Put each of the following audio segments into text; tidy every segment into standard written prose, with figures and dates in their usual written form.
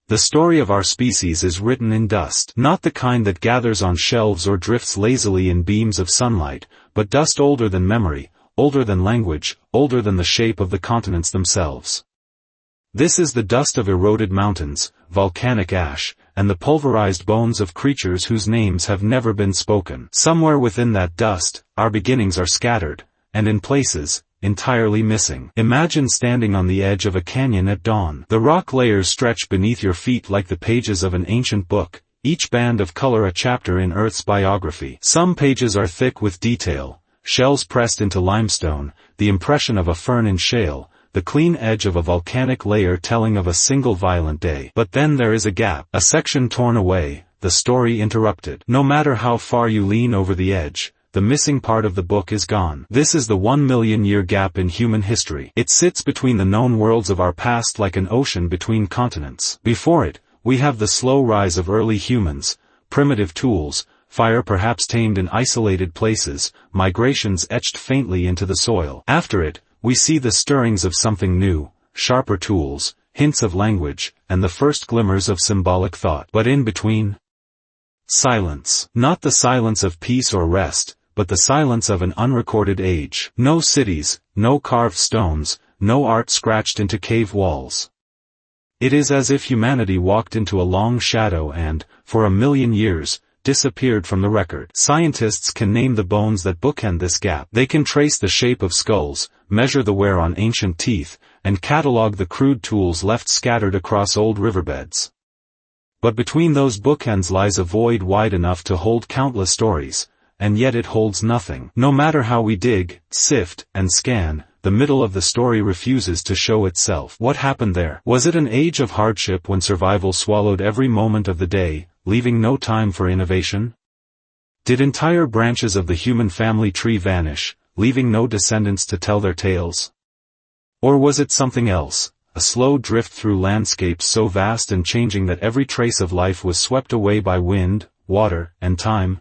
The story of our species is written in dust. Not the kind that gathers on shelves or drifts lazily in beams of sunlight, but dust older than memory, older than language, older than the shape of the continents themselves. This is the dust of eroded mountains, volcanic ash, and the pulverized bones of creatures whose names have never been spoken. Somewhere within that dust, our beginnings are scattered, and in places, entirely missing. Imagine standing on the edge of a canyon at dawn. The rock layers stretch beneath your feet like the pages of an ancient book, each band of color a chapter in Earth's biography. Some pages are thick with detail, shells pressed into limestone, the impression of a fern in shale, the clean edge of a volcanic layer telling of a single violent day. But then there is a gap, a section torn away, the story interrupted. No matter how far you lean over the edge, the missing part of the book is gone. This is the 1 million year gap in human history. It sits between the known worlds of our past like an ocean between continents. Before it, we have the slow rise of early humans, primitive tools, fire perhaps tamed in isolated places, migrations etched faintly into the soil. After it, we see the stirrings of something new, sharper tools, hints of language, and the first glimmers of symbolic thought. But in between? Silence. Not the silence of peace or rest, but the silence of an unrecorded age. No cities, no carved stones, no art scratched into cave walls. It is as if humanity walked into a long shadow and, for a million years, disappeared from the record. Scientists can name the bones that bookend this gap. They can trace the shape of skulls, measure the wear on ancient teeth, and catalog the crude tools left scattered across old riverbeds. But between those bookends lies a void wide enough to hold countless stories, and yet it holds nothing. No matter how we dig, sift, and scan, the middle of the story refuses to show itself. What happened there? Was it an age of hardship when survival swallowed every moment of the day, leaving no time for innovation? Did entire branches of the human family tree vanish, leaving no descendants to tell their tales? Or was it something else, a slow drift through landscapes so vast and changing that every trace of life was swept away by wind, water, and time?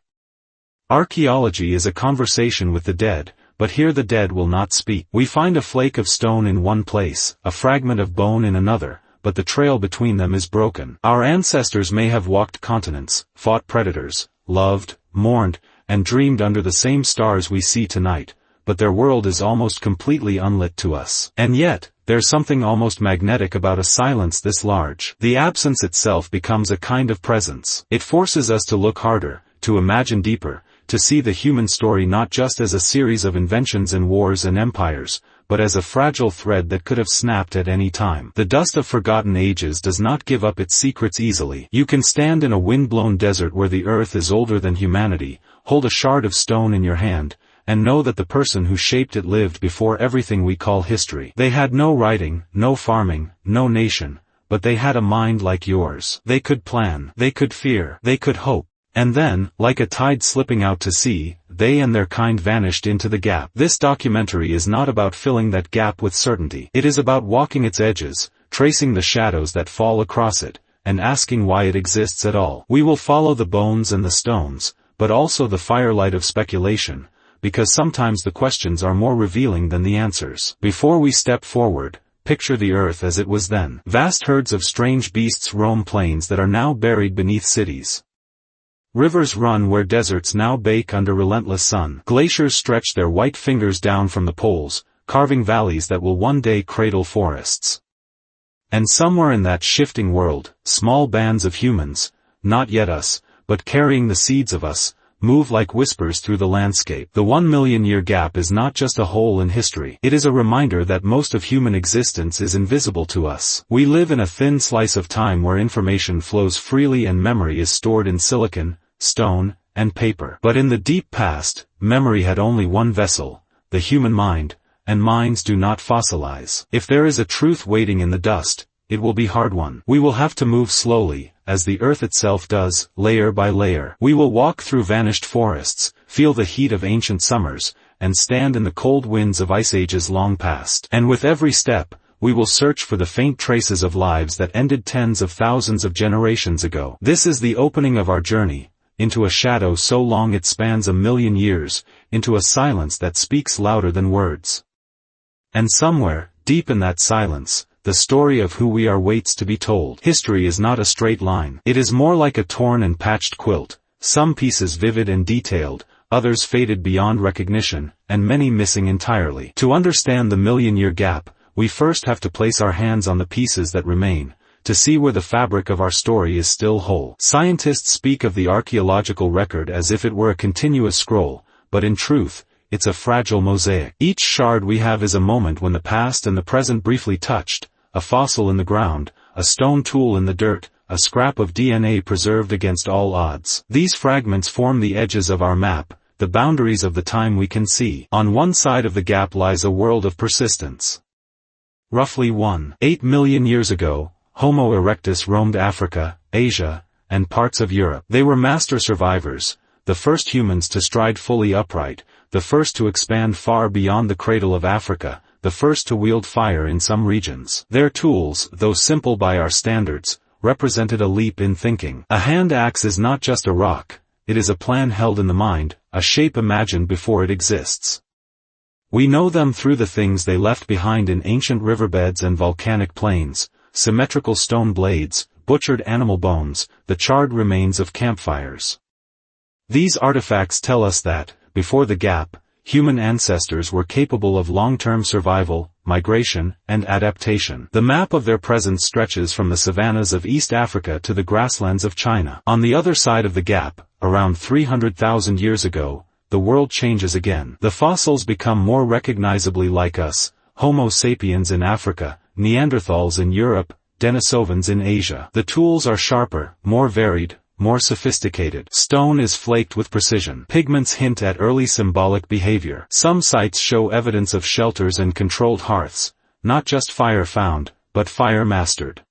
Archaeology is a conversation with the dead, but here the dead will not speak. We find a flake of stone in one place, a fragment of bone in another, but the trail between them is broken. Our ancestors may have walked continents, fought predators, loved, mourned, and dreamed under the same stars we see tonight, but their world is almost completely unlit to us. And yet, there's something almost magnetic about a silence this large. The absence itself becomes a kind of presence. It forces us to look harder, to imagine deeper, to see the human story not just as a series of inventions and wars and empires, but as a fragile thread that could have snapped at any time. The dust of forgotten ages does not give up its secrets easily. You can stand in a wind-blown desert where the earth is older than humanity, hold a shard of stone in your hand, and know that the person who shaped it lived before everything we call history. They had no writing, no farming, no nation, but they had a mind like yours. They could plan, they could fear, they could hope. And then, like a tide slipping out to sea, they and their kind vanished into the gap. This documentary is not about filling that gap with certainty. It is about walking its edges, tracing the shadows that fall across it, and asking why it exists at all. We will follow the bones and the stones, but also the firelight of speculation, because sometimes the questions are more revealing than the answers. Before we step forward, picture the earth as it was then. Vast herds of strange beasts roam plains that are now buried beneath cities. Rivers run where deserts now bake under relentless sun. Glaciers stretch their white fingers down from the poles, carving valleys that will one day cradle forests. And somewhere in that shifting world, small bands of humans, not yet us, but carrying the seeds of us, move like whispers through the landscape. The 1 million year gap is not just a hole in history. It is a reminder that most of human existence is invisible to us. We live in a thin slice of time where information flows freely and memory is stored in silicon, stone, and paper. But in the deep past, memory had only one vessel, the human mind, and minds do not fossilize. If there is a truth waiting in the dust, it will be hard won. We will have to move slowly, as the earth itself does, layer by layer. We will walk through vanished forests, feel the heat of ancient summers, and stand in the cold winds of ice ages long past. And with every step, we will search for the faint traces of lives that ended tens of thousands of generations ago. This is the opening of our journey, into a shadow so long it spans 1 million years, into a silence that speaks louder than words. And somewhere, deep in that silence, the story of who we are waits to be told. History is not a straight line. It is more like a torn and patched quilt, some pieces vivid and detailed, others faded beyond recognition, and many missing entirely. To understand the million-year gap, we first have to place our hands on the pieces that remain, to see where the fabric of our story is still whole. Scientists speak of the archaeological record as if it were a continuous scroll, but in truth, it's a fragile mosaic. Each shard we have is a moment when the past and the present briefly touched, a fossil in the ground, a stone tool in the dirt, a scrap of DNA preserved against all odds. These fragments form the edges of our map, the boundaries of the time we can see. On one side of the gap lies a world of persistence. Roughly 1.8 million years ago, Homo erectus roamed Africa, Asia, and parts of Europe. They were master survivors, the first humans to stride fully upright, the first to expand far beyond the cradle of Africa, the first to wield fire in some regions. Their tools, though simple by our standards, represented a leap in thinking. A hand axe is not just a rock, it is a plan held in the mind, a shape imagined before it exists. We know them through the things they left behind in ancient riverbeds and volcanic plains, symmetrical stone blades, butchered animal bones, the charred remains of campfires. These artifacts tell us that, before the gap, human ancestors were capable of long-term survival, migration, and adaptation. The map of their presence stretches from the savannas of East Africa to the grasslands of China. On the other side of the gap, around 300,000 years ago, the world changes again. The fossils become more recognizably like us, Homo sapiens in Africa, Neanderthals in Europe, Denisovans in Asia. The tools are sharper, more varied, more sophisticated. Stone is flaked with precision. Pigments hint at early symbolic behavior. Some sites show evidence of shelters and controlled hearths, not just fire found, but fire mastered.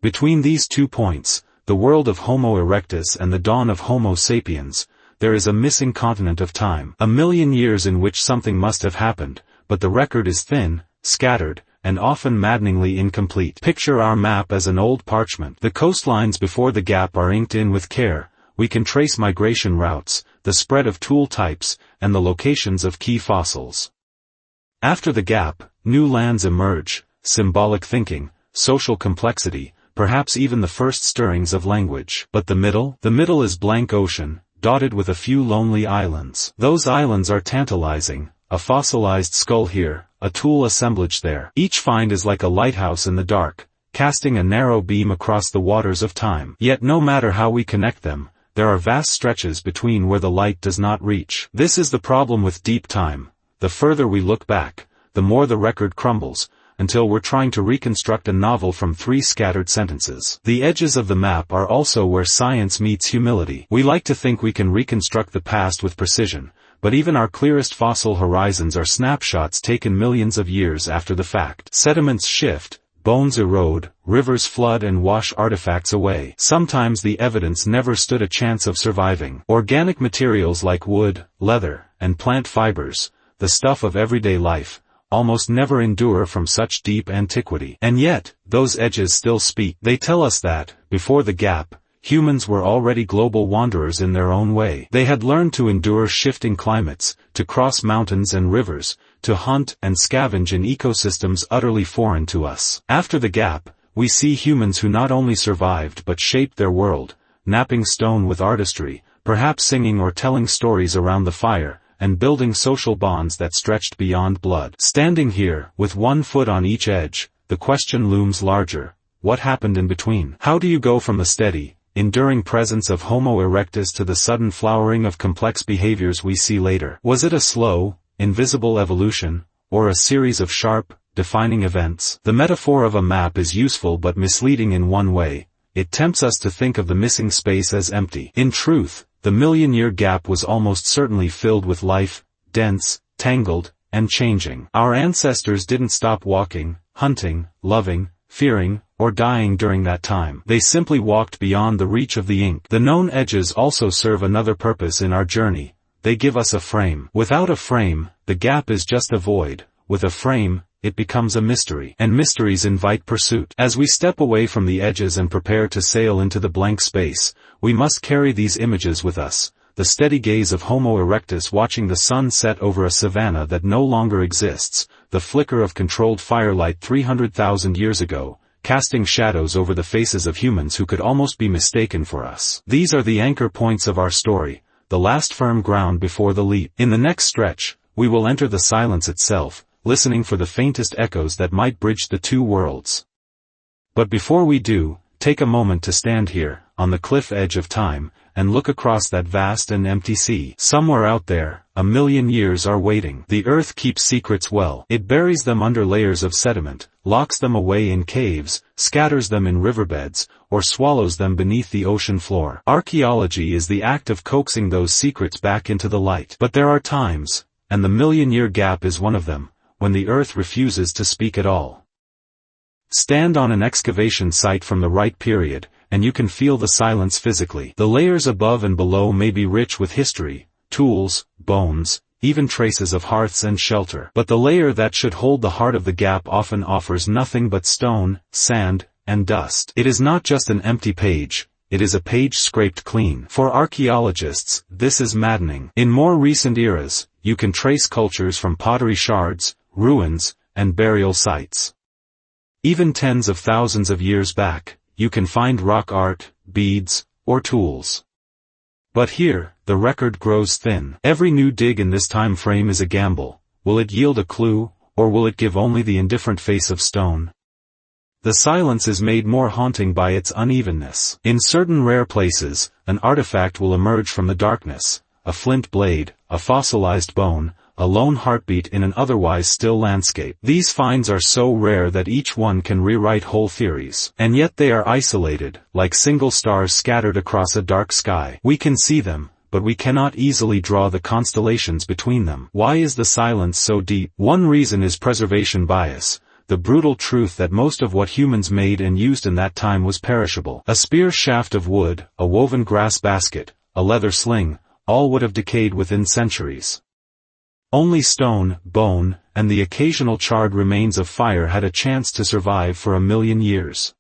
Between these 2 points, the world of Homo erectus and the dawn of Homo sapiens, there is a missing continent of time. A million years in which something must have happened, but the record is thin, scattered, and often maddeningly incomplete. Picture our map as an old parchment. The coastlines before the gap are inked in with care, we can trace migration routes, the spread of tool types, and the locations of key fossils. After the gap, new lands emerge, symbolic thinking, social complexity, perhaps even the first stirrings of language. But the middle? The middle is blank ocean, dotted with a few lonely islands. Those islands are tantalizing, a fossilized skull here, a tool assemblage there. Each find is like a lighthouse in the dark, casting a narrow beam across the waters of time. Yet no matter how we connect them, there are vast stretches between where the light does not reach. This is the problem with deep time. The further we look back, the more the record crumbles, until we're trying to reconstruct a novel from 3 scattered sentences. The edges of the map are also where science meets humility. We like to think we can reconstruct the past with precision, but even our clearest fossil horizons are snapshots taken millions of years after the fact. Sediments shift, bones erode, rivers flood and wash artifacts away. Sometimes the evidence never stood a chance of surviving. Organic materials like wood, leather, and plant fibers, the stuff of everyday life, almost never endure from such deep antiquity. And yet, those edges still speak. They tell us that, before the gap, humans were already global wanderers in their own way. They had learned to endure shifting climates, to cross mountains and rivers, to hunt and scavenge in ecosystems utterly foreign to us. After the gap, we see humans who not only survived but shaped their world, napping stone with artistry, perhaps singing or telling stories around the fire, and building social bonds that stretched beyond blood. Standing here, with 1 foot on each edge, the question looms larger. What happened in between? How do you go from the steady, enduring presence of Homo erectus to the sudden flowering of complex behaviors we see later? Was it a slow, invisible evolution, or a series of sharp, defining events? The metaphor of a map is useful but misleading in one way. It tempts us to think of the missing space as empty. In truth, the million-year gap was almost certainly filled with life, dense, tangled, and changing. Our ancestors didn't stop walking, hunting, loving, fearing, or dying during that time. They simply walked beyond the reach of the ink. The known edges also serve another purpose in our journey. They give us a frame. Without a frame, the gap is just a void. With a frame, it becomes a mystery. And mysteries invite pursuit. As we step away from the edges and prepare to sail into the blank space, we must carry these images with us. The steady gaze of Homo erectus watching the sun set over a savanna that no longer exists, the flicker of controlled firelight 300,000 years ago, casting shadows over the faces of humans who could almost be mistaken for us. These are the anchor points of our story, the last firm ground before the leap. In the next stretch, we will enter the silence itself, listening for the faintest echoes that might bridge the two worlds. But before we do, take a moment to stand here, on the cliff edge of time, and look across that vast and empty sea. Somewhere out there, 1,000,000 years are waiting. The earth keeps secrets well. It buries them under layers of sediment, locks them away in caves, scatters them in riverbeds, or swallows them beneath the ocean floor. Archaeology is the act of coaxing those secrets back into the light. But there are times, and the 1,000,000-year gap is one of them, when the earth refuses to speak at all. Stand on an excavation site from the right period, and you can feel the silence physically. The layers above and below may be rich with history, tools, bones, even traces of hearths and shelter. But the layer that should hold the heart of the gap often offers nothing but stone, sand, and dust. It is not just an empty page, it is a page scraped clean. For archaeologists, this is maddening. In more recent eras, you can trace cultures from pottery shards, ruins, and burial sites. Even tens of thousands of years back, you can find rock art, beads, or tools. But here, the record grows thin. Every new dig in this time frame is a gamble. Will it yield a clue, or will it give only the indifferent face of stone? The silence is made more haunting by its unevenness. In certain rare places, an artifact will emerge from the darkness, a flint blade, a fossilized bone, a lone heartbeat in an otherwise still landscape. These finds are so rare that each one can rewrite whole theories. And yet they are isolated, like single stars scattered across a dark sky. We can see them, but we cannot easily draw the constellations between them. Why is the silence so deep? One reason is preservation bias, the brutal truth that most of what humans made and used in that time was perishable. A spear shaft of wood, a woven grass basket, a leather sling, all would have decayed within centuries. Only stone, bone, and the occasional charred remains of fire had a chance to survive for 1,000,000 years.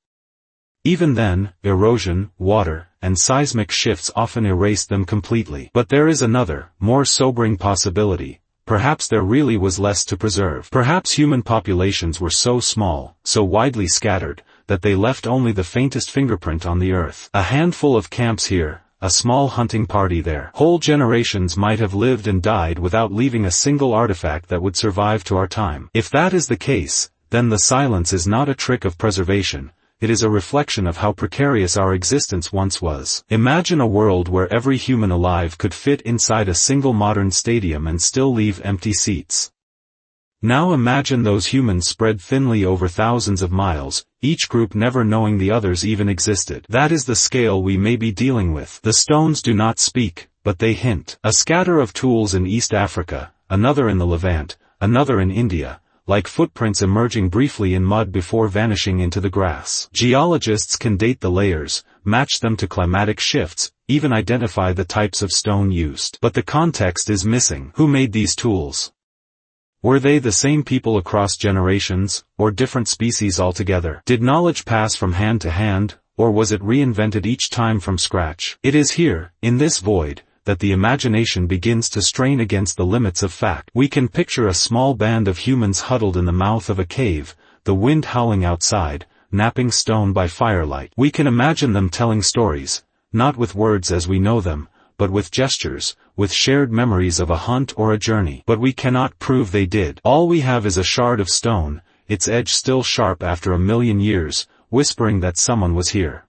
Even then, erosion, water, and seismic shifts often erased them completely. But there is another, more sobering possibility. Perhaps there really was less to preserve. Perhaps human populations were so small, so widely scattered, that they left only the faintest fingerprint on the earth. A handful of camps here, a small hunting party there. Whole generations might have lived and died without leaving a single artifact that would survive to our time. If that is the case, then the silence is not a trick of preservation, it is a reflection of how precarious our existence once was. Imagine a world where every human alive could fit inside a single modern stadium and still leave empty seats. Now imagine those humans spread thinly over thousands of miles, each group never knowing the others even existed. That is the scale we may be dealing with. The stones do not speak, but they hint. A scatter of tools in East Africa, another in the Levant, another in India, like footprints emerging briefly in mud before vanishing into the grass. Geologists can date the layers, match them to climatic shifts, even identify the types of stone used. But the context is missing. Who made these tools? Were they the same people across generations, or different species altogether? Did knowledge pass from hand to hand, or was it reinvented each time from scratch? It is here, in this void, that the imagination begins to strain against the limits of fact. We can picture a small band of humans huddled in the mouth of a cave, the wind howling outside, napping stone by firelight. We can imagine them telling stories, not with words as we know them, but with gestures, with shared memories of a hunt or a journey. But we cannot prove they did. All we have is a shard of stone, its edge still sharp after 1,000,000 years, whispering that someone was here.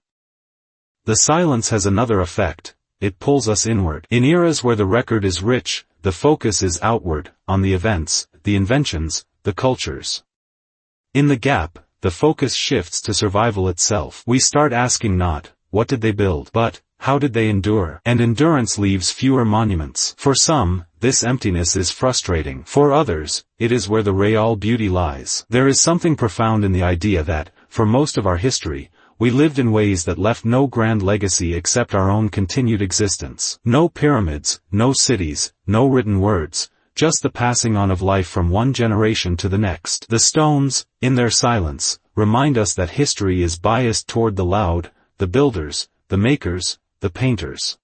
The silence has another effect. It pulls us inward. In eras where the record is rich, the focus is outward, on the events, the inventions, the cultures. In the gap, the focus shifts to survival itself. We start asking not, what did they build, but, how did they endure? And endurance leaves fewer monuments. For some, this emptiness is frustrating. For others, it is where the real beauty lies. There is something profound in the idea that, for most of our history, we lived in ways that left no grand legacy except our own continued existence. No pyramids, no cities, no written words, just the passing on of life from one generation to the next. The stones, in their silence, remind us that history is biased toward the loud, the builders, the makers, the painters.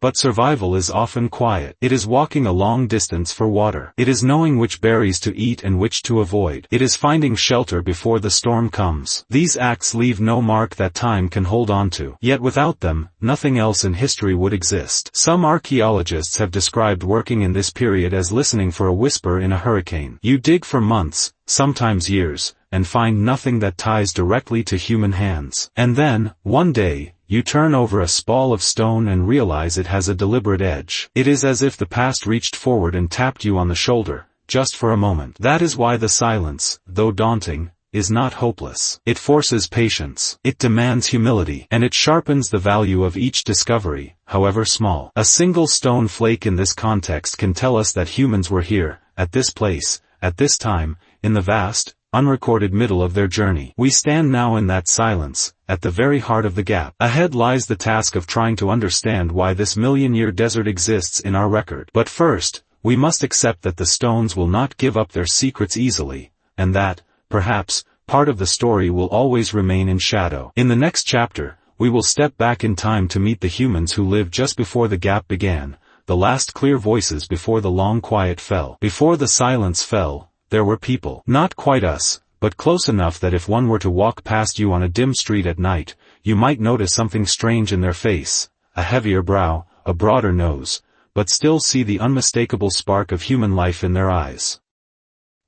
But survival is often quiet. It is walking a long distance for water. It is knowing which berries to eat and which to avoid. It is finding shelter before the storm comes. These acts leave no mark that time can hold on to. Yet without them, nothing else in history would exist. Some archaeologists have described working in this period as listening for a whisper in a hurricane. You dig for months, sometimes years, and find nothing that ties directly to human hands. And then, one day, you turn over a spall of stone and realize it has a deliberate edge. It is as if the past reached forward and tapped you on the shoulder, just for a moment. That is why the silence, though daunting, is not hopeless. It forces patience. It demands humility. And it sharpens the value of each discovery, however small. A single stone flake in this context can tell us that humans were here, at this place, at this time, in the vast, unrecorded middle of their journey. We stand now in that silence, at the very heart of the gap. Ahead lies the task of trying to understand why this million-year desert exists in our record. But first, we must accept that the stones will not give up their secrets easily, and that, perhaps, part of the story will always remain in shadow. In the next chapter, we will step back in time to meet the humans who lived just before the gap began, the last clear voices before the long quiet fell. Before the silence fell, there were people. Not quite us, but close enough that if one were to walk past you on a dim street at night, you might notice something strange in their face, a heavier brow, a broader nose, but still see the unmistakable spark of human life in their eyes.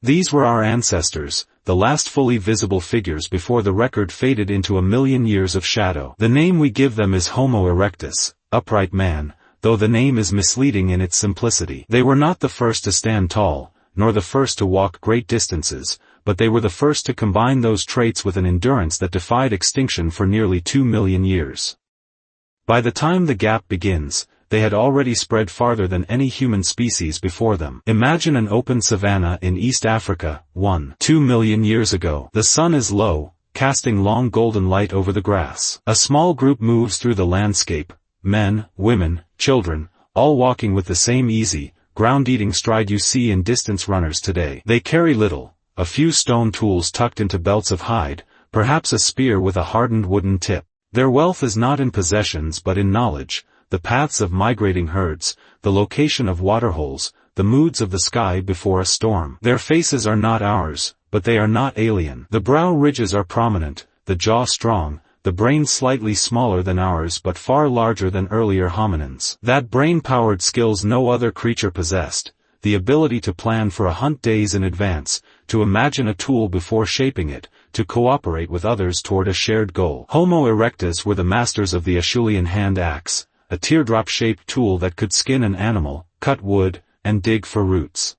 These were our ancestors, the last fully visible figures before the record faded into a million years of shadow. The name we give them is Homo erectus, upright man, though the name is misleading in its simplicity. They were not the first to stand tall, nor the first to walk great distances, but they were the first to combine those traits with an endurance that defied extinction for nearly 2 million years. By the time the gap begins, they had already spread farther than any human species before them. Imagine an open savanna in East Africa, 2 million years ago. The sun is low, casting long golden light over the grass. A small group moves through the landscape, men, women, children, all walking with the same easy, ground-eating stride you see in distance runners today. They carry little, a few stone tools tucked into belts of hide, perhaps a spear with a hardened wooden tip. Their wealth is not in possessions but in knowledge, the paths of migrating herds, the location of waterholes, the moods of the sky before a storm. Their faces are not ours, but they are not alien. The brow ridges are prominent, the jaw strong, the brain slightly smaller than ours but far larger than earlier hominins. That brain-powered skills no other creature possessed, the ability to plan for a hunt days in advance, to imagine a tool before shaping it, to cooperate with others toward a shared goal. Homo erectus were the masters of the Acheulean hand axe, a teardrop-shaped tool that could skin an animal, cut wood, and dig for roots.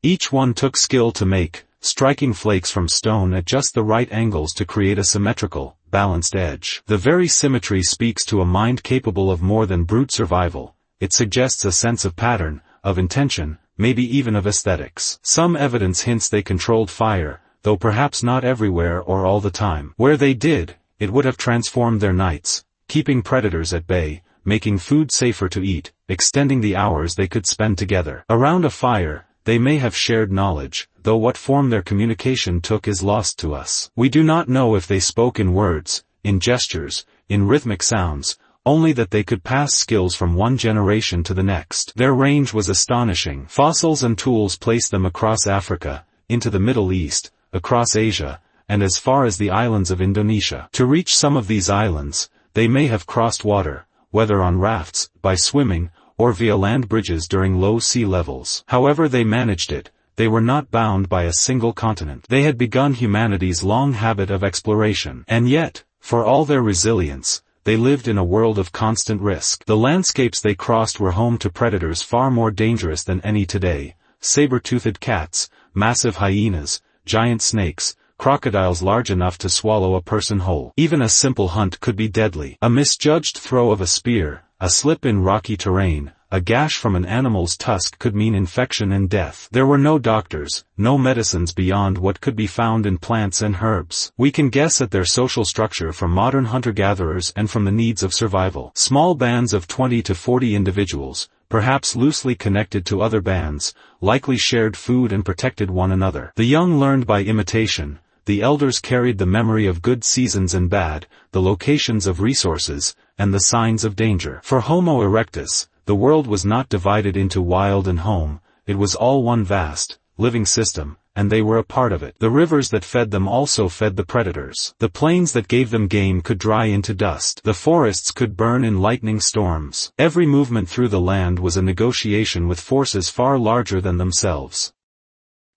Each one took skill to make, striking flakes from stone at just the right angles to create a symmetrical, balanced edge. The very symmetry speaks to a mind capable of more than brute survival. It suggests a sense of pattern, of intention, maybe even of aesthetics. Some evidence hints they controlled fire, though perhaps not everywhere or all the time. Where they did, it would have transformed their nights, keeping predators at bay, making food safer to eat, extending the hours they could spend together. Around a fire, they may have shared knowledge, though what form their communication took is lost to us. We do not know if they spoke in words, in gestures, in rhythmic sounds, only that they could pass skills from one generation to the next. Their range was astonishing. Fossils and tools place them across Africa, into the Middle East, across Asia, and as far as the islands of Indonesia. To reach some of these islands, they may have crossed water, whether on rafts, by swimming, or via land bridges during low sea levels. However they managed it, they were not bound by a single continent. They had begun humanity's long habit of exploration. And yet, for all their resilience, they lived in a world of constant risk. The landscapes they crossed were home to predators far more dangerous than any today: saber-toothed cats, massive hyenas, giant snakes, crocodiles large enough to swallow a person whole. Even a simple hunt could be deadly. A misjudged throw of a spear, a slip in rocky terrain, a gash from an animal's tusk could mean infection and death. There were no doctors, no medicines beyond what could be found in plants and herbs. We can guess at their social structure from modern hunter-gatherers and from the needs of survival. Small bands of 20 to 40 individuals, perhaps loosely connected to other bands, likely shared food and protected one another. The young learned by imitation, the elders carried the memory of good seasons and bad, the locations of resources, and the signs of danger. For Homo erectus, the world was not divided into wild and home, it was all one vast, living system, and they were a part of it. The rivers that fed them also fed the predators. The plains that gave them game could dry into dust. The forests could burn in lightning storms. Every movement through the land was a negotiation with forces far larger than themselves.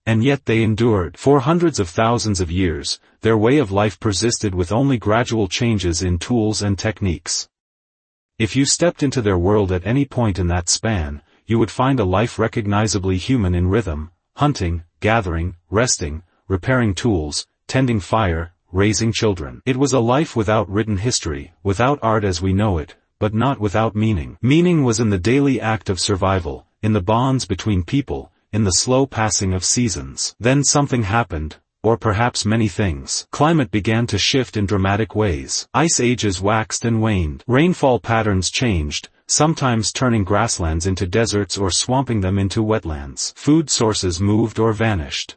And yet they endured. For hundreds of thousands of years, their way of life persisted with only gradual changes in tools and techniques. If you stepped into their world at any point in that span, you would find a life recognizably human in rhythm, hunting, gathering, resting, repairing tools, tending fire, raising children. It was a life without written history, without art as we know it, but not without meaning. Meaning was in the daily act of survival, in the bonds between people, in the slow passing of seasons. Then something happened, or perhaps many things. Climate began to shift in dramatic ways. Ice ages waxed and waned. Rainfall patterns changed, sometimes turning grasslands into deserts or swamping them into wetlands. Food sources moved or vanished.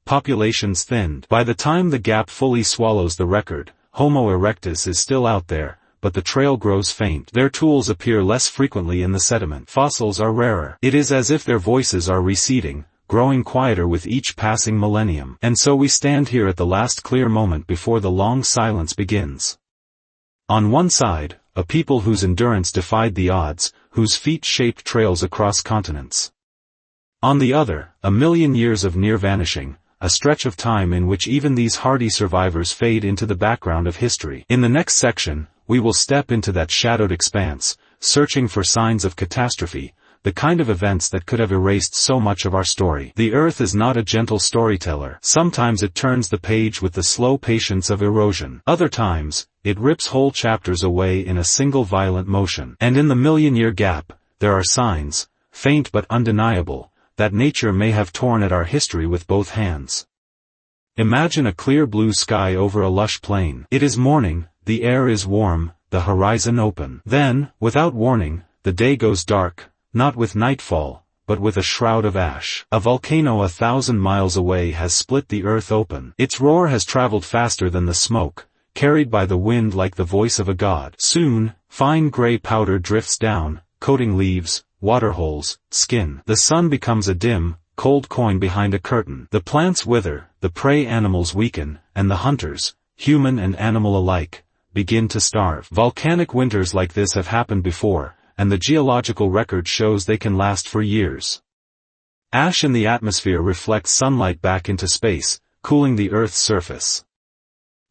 Populations thinned. By the time the gap fully swallows the record, Homo erectus is still out there, but the trail grows faint. Their tools appear less frequently in the sediment. Fossils are rarer. It is as if their voices are receding, growing quieter with each passing millennium. And so we stand here at the last clear moment before the long silence begins. On one side, a people whose endurance defied the odds, whose feet shaped trails across continents. On the other, a million years of near vanishing, a stretch of time in which even these hardy survivors fade into the background of history. In the next section, we will step into that shadowed expanse, searching for signs of catastrophe, the kind of events that could have erased so much of our story. The earth is not a gentle storyteller. Sometimes it turns the page with the slow patience of erosion. Other times, it rips whole chapters away in a single violent motion. And in the million-year gap, there are signs, faint but undeniable, that nature may have torn at our history with both hands. Imagine a clear blue sky over a lush plain. It is morning, the air is warm, the horizon open. Then, without warning, the day goes dark, not with nightfall, but with a shroud of ash. A volcano 1,000 miles away has split the earth open. Its roar has traveled faster than the smoke, carried by the wind like the voice of a god. Soon, fine gray powder drifts down, coating leaves, waterholes, skin. The sun becomes a dim, cold coin behind a curtain. The plants wither, the prey animals weaken, and the hunters, human and animal alike, begin to starve. Volcanic winters like this have happened before, and the geological record shows they can last for years. Ash in the atmosphere reflects sunlight back into space, cooling the Earth's surface.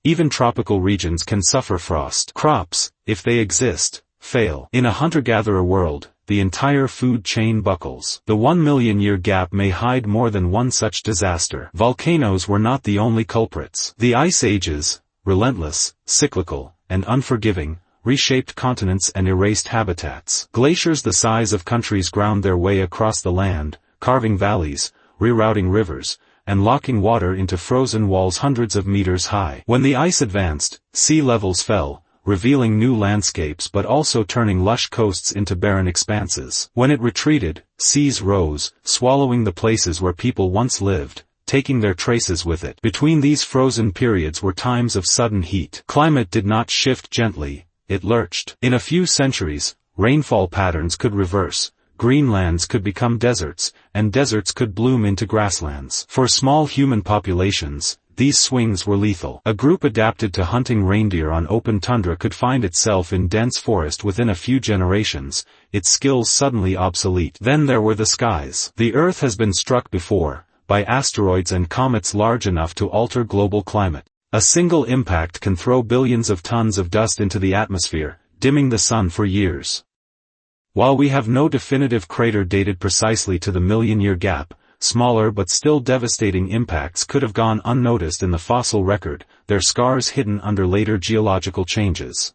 Even tropical regions can suffer frost. Crops, if they exist, fail. In a hunter-gatherer world, the entire food chain buckles. The 1 million-year gap may hide more than one such disaster. Volcanoes were not the only culprits. The ice ages, relentless, cyclical, and unforgiving, reshaped continents and erased habitats. Glaciers the size of countries ground their way across the land, carving valleys, rerouting rivers, and locking water into frozen walls hundreds of meters high. When the ice advanced, sea levels fell, revealing new landscapes but also turning lush coasts into barren expanses. When it retreated, seas rose, swallowing the places where people once lived, taking their traces with it. Between these frozen periods were times of sudden heat. Climate did not shift gently, it lurched. In a few centuries, rainfall patterns could reverse, green lands could become deserts, and deserts could bloom into grasslands. For small human populations, these swings were lethal. A group adapted to hunting reindeer on open tundra could find itself in dense forest within a few generations, its skills suddenly obsolete. Then there were the skies. The Earth has been struck before, by asteroids and comets large enough to alter global climate. A single impact can throw billions of tons of dust into the atmosphere, dimming the sun for years. While we have no definitive crater dated precisely to the million-year gap, smaller but still devastating impacts could have gone unnoticed in the fossil record, their scars hidden under later geological changes.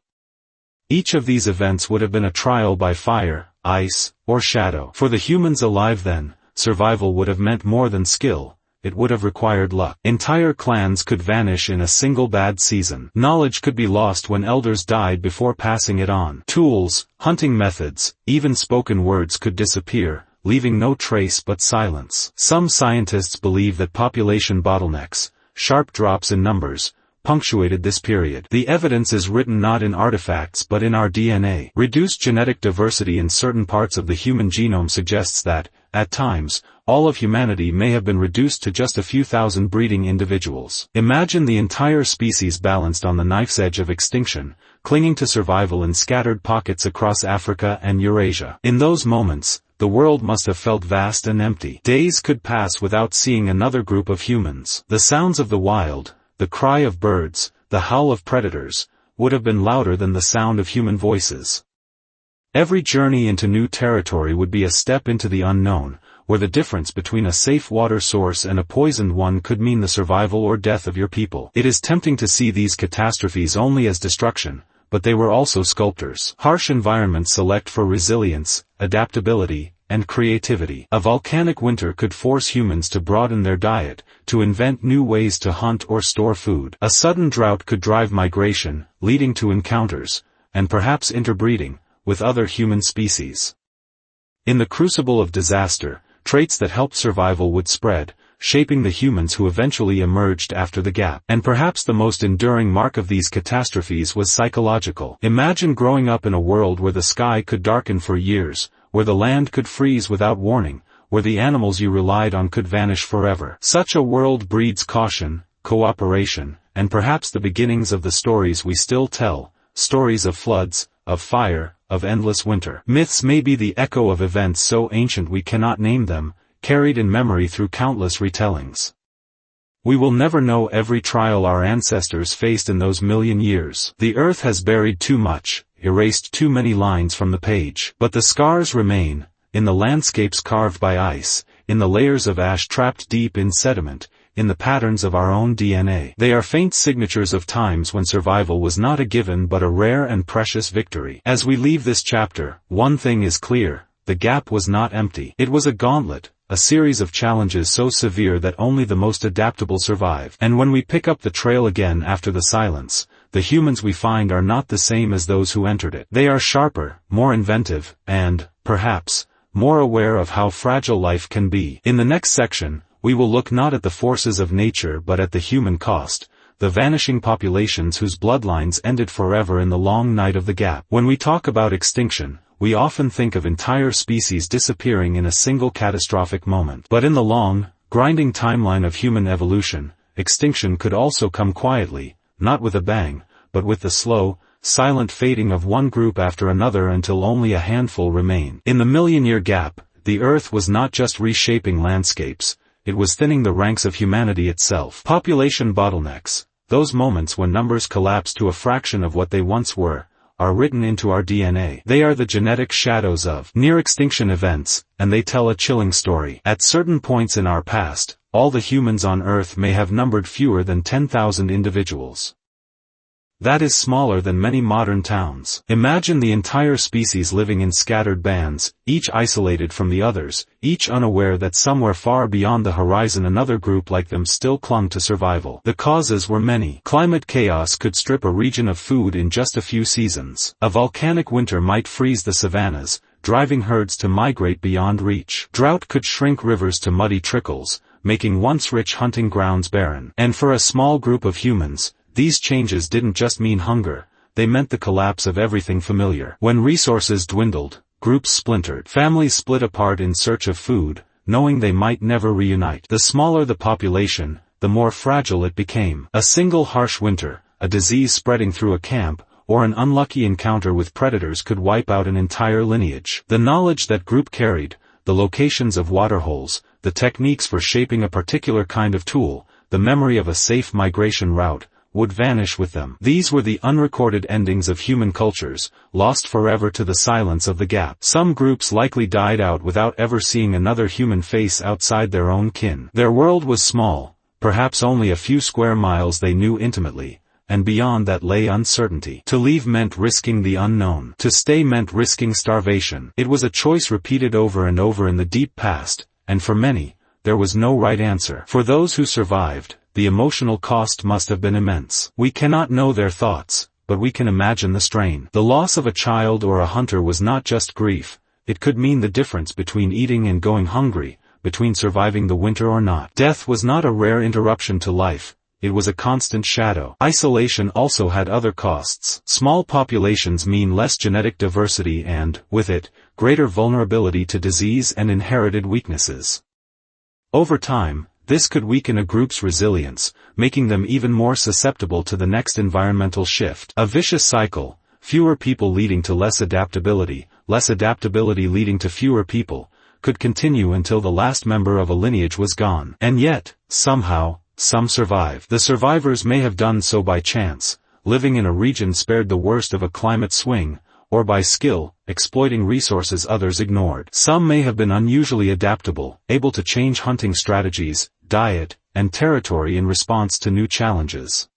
Each of these events would have been a trial by fire, ice, or shadow. For the humans alive then, survival would have meant more than skill. It would have required luck. Entire clans could vanish in a single bad season. Knowledge could be lost when elders died before passing it on. Tools, hunting methods, even spoken words could disappear, leaving no trace but silence. Some scientists believe that population bottlenecks, sharp drops in numbers, punctuated this period. The evidence is written not in artifacts but in our DNA. Reduced genetic diversity in certain parts of the human genome suggests that, at times, all of humanity may have been reduced to just a few thousand breeding individuals. Imagine the entire species balanced on the knife's edge of extinction, clinging to survival in scattered pockets across Africa and Eurasia. In those moments, the world must have felt vast and empty. Days could pass without seeing another group of humans. The sounds of the wild, the cry of birds, the howl of predators, would have been louder than the sound of human voices. Every journey into new territory would be a step into the unknown, where the difference between a safe water source and a poisoned one could mean the survival or death of your people. It is tempting to see these catastrophes only as destruction, but they were also sculptors. Harsh environments select for resilience, adaptability, and creativity. A volcanic winter could force humans to broaden their diet, to invent new ways to hunt or store food. A sudden drought could drive migration, leading to encounters, and perhaps interbreeding, with other human species. In the crucible of disaster, traits that helped survival would spread, shaping the humans who eventually emerged after the gap. And perhaps the most enduring mark of these catastrophes was psychological. Imagine growing up in a world where the sky could darken for years, where the land could freeze without warning, where the animals you relied on could vanish forever. Such a world breeds caution, cooperation, and perhaps the beginnings of the stories we still tell, stories of floods, of fire, of endless winter. Myths may be the echo of events so ancient we cannot name them, carried in memory through countless retellings. We will never know every trial our ancestors faced in those million years. The earth has buried too much, erased too many lines from the page. But the scars remain, in the landscapes carved by ice, in the layers of ash trapped deep in sediment, in the patterns of our own DNA. They are faint signatures of times when survival was not a given but a rare and precious victory. As we leave this chapter, one thing is clear: the gap was not empty. It was a gauntlet, a series of challenges so severe that only the most adaptable survive. And when we pick up the trail again after the silence, the humans we find are not the same as those who entered it. They are sharper, more inventive, and, perhaps, more aware of how fragile life can be. In the next section, we will look not at the forces of nature but at the human cost, the vanishing populations whose bloodlines ended forever in the long night of the gap. When we talk about extinction, we often think of entire species disappearing in a single catastrophic moment. But in the long, grinding timeline of human evolution, extinction could also come quietly, not with a bang, but with the slow, silent fading of one group after another until only a handful remain. In the million-year gap, the Earth was not just reshaping landscapes, it was thinning the ranks of humanity itself. Population bottlenecks, those moments when numbers collapse to a fraction of what they once were, are written into our DNA. They are the genetic shadows of near-extinction events, and they tell a chilling story. At certain points in our past, all the humans on Earth may have numbered fewer than 10,000 individuals. That is smaller than many modern towns. Imagine the entire species living in scattered bands, each isolated from the others, each unaware that somewhere far beyond the horizon another group like them still clung to survival. The causes were many. Climate chaos could strip a region of food in just a few seasons. A volcanic winter might freeze the savannas, driving herds to migrate beyond reach. Drought could shrink rivers to muddy trickles, making once rich hunting grounds barren. And for a small group of humans, these changes didn't just mean hunger, they meant the collapse of everything familiar. When resources dwindled, groups splintered. Families split apart in search of food, knowing they might never reunite. The smaller the population, the more fragile it became. A single harsh winter, a disease spreading through a camp, or an unlucky encounter with predators could wipe out an entire lineage. The knowledge that group carried, the locations of waterholes, the techniques for shaping a particular kind of tool, the memory of a safe migration route, would vanish with them. These were the unrecorded endings of human cultures, lost forever to the silence of the gap. Some groups likely died out without ever seeing another human face outside their own kin. Their world was small, perhaps only a few square miles they knew intimately, and beyond that lay uncertainty. To leave meant risking the unknown. To stay meant risking starvation. It was a choice repeated over and over in the deep past, and for many, there was no right answer. For those who survived, the emotional cost must have been immense. We cannot know their thoughts, but we can imagine the strain. The loss of a child or a hunter was not just grief, it could mean the difference between eating and going hungry, between surviving the winter or not. Death was not a rare interruption to life, it was a constant shadow. Isolation also had other costs. Small populations mean less genetic diversity and, with it, greater vulnerability to disease and inherited weaknesses. Over time, this could weaken a group's resilience, making them even more susceptible to the next environmental shift. A vicious cycle, fewer people leading to less adaptability leading to fewer people, could continue until the last member of a lineage was gone. And yet, somehow, some survive. The survivors may have done so by chance, living in a region spared the worst of a climate swing, or by skill, exploiting resources others ignored. Some may have been unusually adaptable, able to change hunting strategies, diet, and territory in response to new challenges.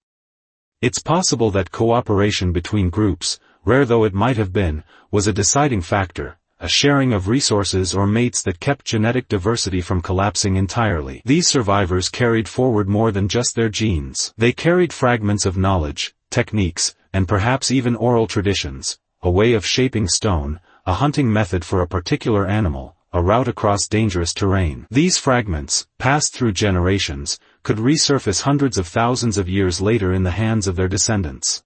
It's possible that cooperation between groups, rare though it might have been, was a deciding factor, a sharing of resources or mates that kept genetic diversity from collapsing entirely. These survivors carried forward more than just their genes. They carried fragments of knowledge, techniques, and perhaps even oral traditions, a way of shaping stone, a hunting method for a particular animal, a route across dangerous terrain. These fragments, passed through generations, could resurface hundreds of thousands of years later in the hands of their descendants.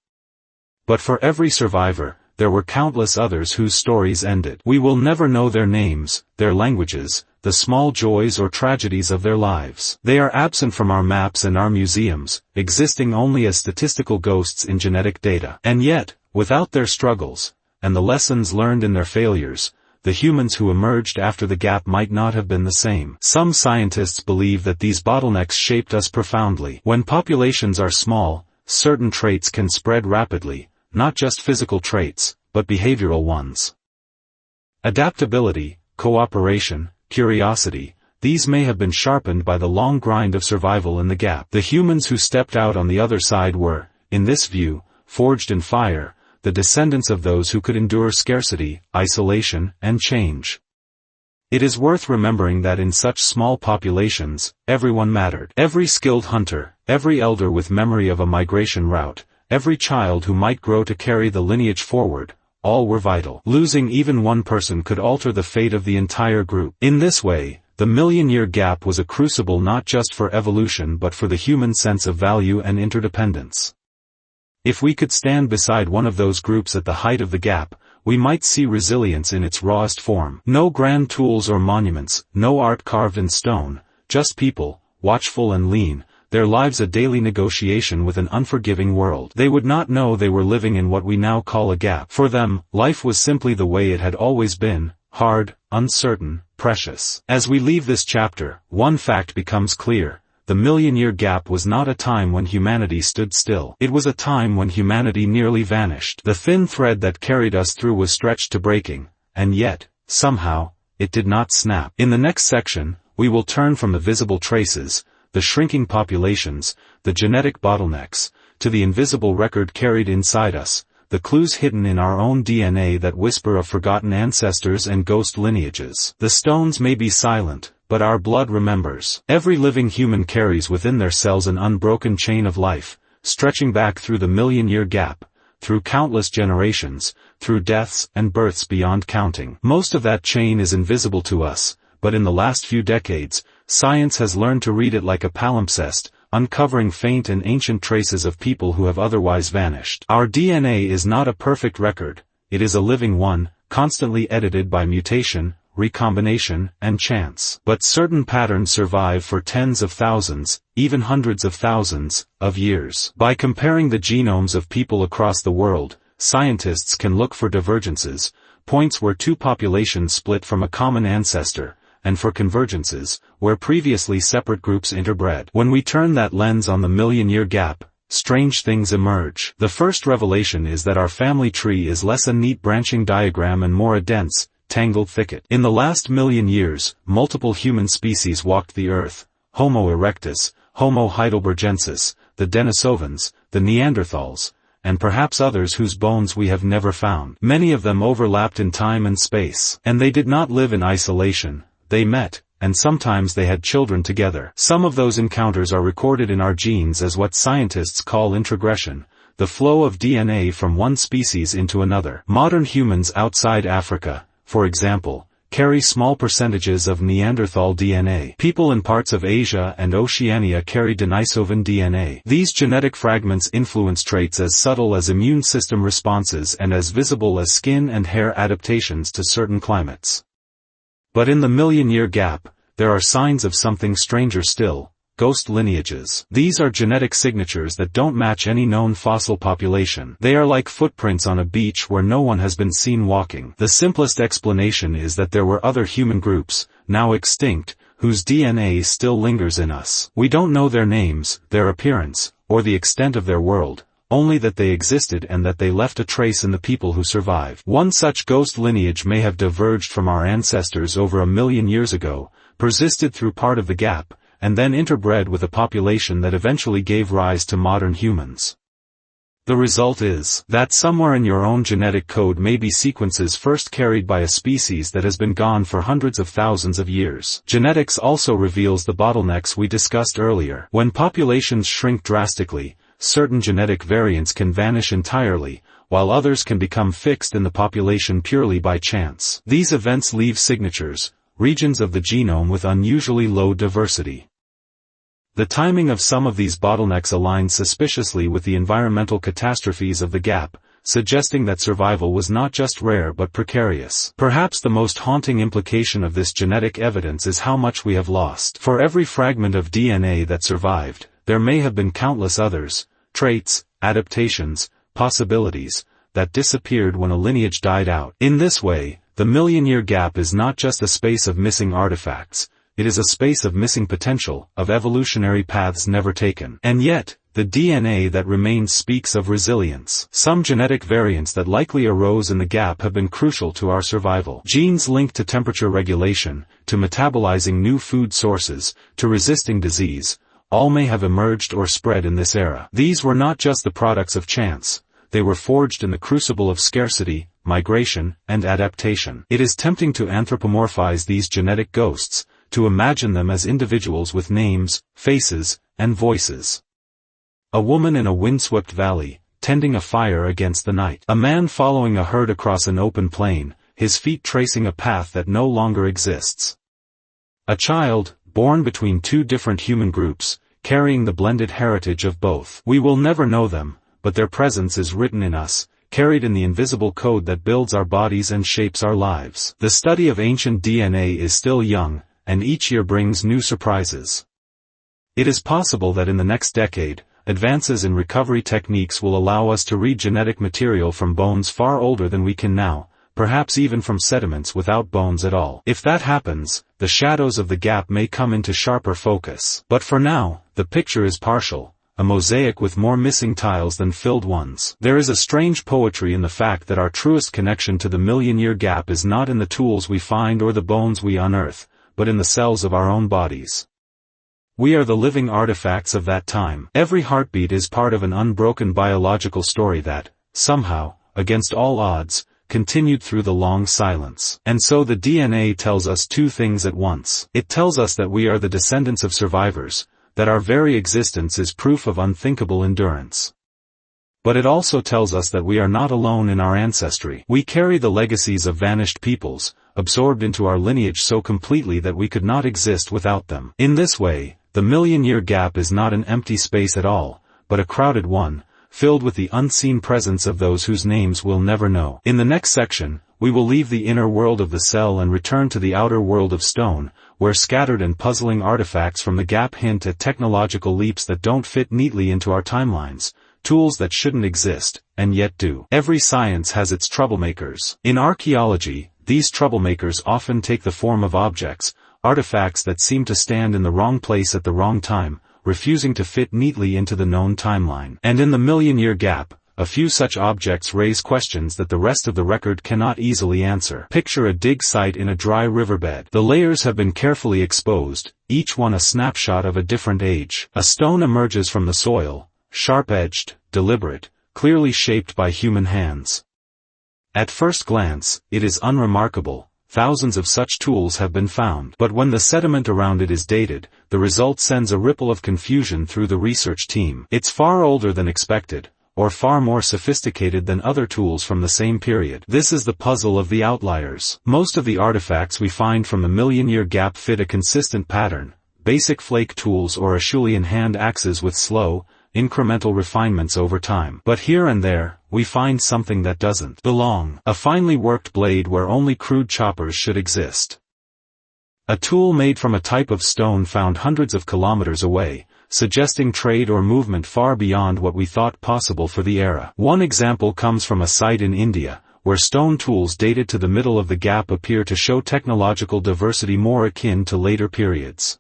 But for every survivor, there were countless others whose stories ended. We will never know their names, their languages, the small joys or tragedies of their lives. They are absent from our maps and our museums, existing only as statistical ghosts in genetic data. And yet, without their struggles, and the lessons learned in their failures, the humans who emerged after the gap might not have been the same. Some scientists believe that these bottlenecks shaped us profoundly. When populations are small, certain traits can spread rapidly, not just physical traits, but behavioral ones. Adaptability, cooperation, curiosity, these may have been sharpened by the long grind of survival in the gap. The humans who stepped out on the other side were, in this view, forged in fire, the descendants of those who could endure scarcity, isolation, and change. It is worth remembering that in such small populations, everyone mattered. Every skilled hunter, every elder with memory of a migration route, every child who might grow to carry the lineage forward, all were vital. Losing even one person could alter the fate of the entire group. In this way, the million-year gap was a crucible not just for evolution but for the human sense of value and interdependence. If we could stand beside one of those groups at the height of the gap, we might see resilience in its rawest form. No grand tools or monuments, no art carved in stone, just people, watchful and lean, their lives a daily negotiation with an unforgiving world. They would not know they were living in what we now call a gap. For them, life was simply the way it had always been, hard, uncertain, precious. As we leave this chapter, one fact becomes clear. The million-year gap was not a time when humanity stood still. It was a time when humanity nearly vanished. The thin thread that carried us through was stretched to breaking, and yet, somehow, it did not snap. In the next section, we will turn from the visible traces, the shrinking populations, the genetic bottlenecks, to the invisible record carried inside us, the clues hidden in our own DNA that whisper of forgotten ancestors and ghost lineages. The stones may be silent, but our blood remembers. Every living human carries within their cells an unbroken chain of life, stretching back through the million-year gap, through countless generations, through deaths and births beyond counting. Most of that chain is invisible to us, but in the last few decades, science has learned to read it like a palimpsest, uncovering faint and ancient traces of people who have otherwise vanished. Our DNA is not a perfect record, it is a living one, constantly edited by mutation, recombination, and chance. But certain patterns survive for tens of thousands, even hundreds of thousands, of years. By comparing the genomes of people across the world, scientists can look for divergences, points where two populations split from a common ancestor, and for convergences, where previously separate groups interbred. When we turn that lens on the million-year gap, strange things emerge. The first revelation is that our family tree is less a neat branching diagram and more a dense, tangled thicket. In the last million years, multiple human species walked the earth: Homo erectus, Homo heidelbergensis, the Denisovans, the Neanderthals, and perhaps others whose bones we have never found. Many of them overlapped in time and space. And they did not live in isolation. They met, and sometimes they had children together. Some of those encounters are recorded in our genes as what scientists call introgression, the flow of DNA from one species into another. Modern humans outside Africa, for example, carry small percentages of Neanderthal DNA. People in parts of Asia and Oceania carry Denisovan DNA. These genetic fragments influence traits as subtle as immune system responses and as visible as skin and hair adaptations to certain climates. But in the million-year gap, there are signs of something stranger still. Ghost lineages. These are genetic signatures that don't match any known fossil population. They are like footprints on a beach where no one has been seen walking. The simplest explanation is that there were other human groups, now extinct, whose DNA still lingers in us. We don't know their names, their appearance, or the extent of their world, only that they existed and that they left a trace in the people who survived. One such ghost lineage may have diverged from our ancestors over 1 million years ago, persisted through part of the gap, and then interbred with a population that eventually gave rise to modern humans. The result is that somewhere in your own genetic code may be sequences first carried by a species that has been gone for hundreds of thousands of years. Genetics also reveals the bottlenecks we discussed earlier. When populations shrink drastically, certain genetic variants can vanish entirely, while others can become fixed in the population purely by chance. These events leave signatures, regions of the genome with unusually low diversity. The timing of some of these bottlenecks aligns suspiciously with the environmental catastrophes of the gap, suggesting that survival was not just rare but precarious. Perhaps the most haunting implication of this genetic evidence is how much we have lost. For every fragment of DNA that survived, there may have been countless others, traits, adaptations, possibilities, that disappeared when a lineage died out. In this way, the million-year gap is not just a space of missing artifacts, it is a space of missing potential, of evolutionary paths never taken. And yet, the DNA that remains speaks of resilience. Some genetic variants that likely arose in the gap have been crucial to our survival. Genes linked to temperature regulation, to metabolizing new food sources, to resisting disease, all may have emerged or spread in this era. These were not just the products of chance, they were forged in the crucible of scarcity, migration, and adaptation. It is tempting to anthropomorphize these genetic ghosts, to imagine them as individuals with names, faces, and voices. A woman in a windswept valley, tending a fire against the night. A man following a herd across an open plain, his feet tracing a path that no longer exists. A child, born between two different human groups, carrying the blended heritage of both. We will never know them, but their presence is written in us, carried in the invisible code that builds our bodies and shapes our lives. The study of ancient DNA is still young, and each year brings new surprises. It is possible that in the next decade, advances in recovery techniques will allow us to read genetic material from bones far older than we can now, perhaps even from sediments without bones at all. If that happens, the shadows of the gap may come into sharper focus. But for now, the picture is partial, a mosaic with more missing tiles than filled ones. There is a strange poetry in the fact that our truest connection to the million-year gap is not in the tools we find or the bones we unearth, but in the cells of our own bodies. We are the living artifacts of that time. Every heartbeat is part of an unbroken biological story that, somehow, against all odds, continued through the long silence. And so the DNA tells us two things at once. It tells us that we are the descendants of survivors, that our very existence is proof of unthinkable endurance. But it also tells us that we are not alone in our ancestry. We carry the legacies of vanished peoples, absorbed into our lineage so completely that we could not exist without them. In this way, the million-year gap is not an empty space at all, but a crowded one, filled with the unseen presence of those whose names we'll never know. In the next section, we will leave the inner world of the cell and return to the outer world of stone, where scattered and puzzling artifacts from the gap hint at technological leaps that don't fit neatly into our timelines, tools that shouldn't exist, and yet do. Every science has its troublemakers. In archaeology, these troublemakers often take the form of objects, artifacts that seem to stand in the wrong place at the wrong time, refusing to fit neatly into the known timeline. And in the million-year gap, a few such objects raise questions that the rest of the record cannot easily answer. Picture a dig site in a dry riverbed. The layers have been carefully exposed, each one a snapshot of a different age. A stone emerges from the soil, sharp-edged, deliberate, clearly shaped by human hands. At first glance, it is unremarkable. Thousands of such tools have been found. But when the sediment around it is dated, the result sends a ripple of confusion through the research team. It's far older than expected, or far more sophisticated than other tools from the same period. This is the puzzle of the outliers. Most of the artifacts we find from the million-year gap fit a consistent pattern: basic flake tools or Acheulean hand axes with slow, incremental refinements over time. But here and there, we find something that doesn't belong. A finely worked blade where only crude choppers should exist. A tool made from a type of stone found hundreds of kilometers away, suggesting trade or movement far beyond what we thought possible for the era. One example comes from a site in India, where stone tools dated to the middle of the gap appear to show technological diversity more akin to later periods.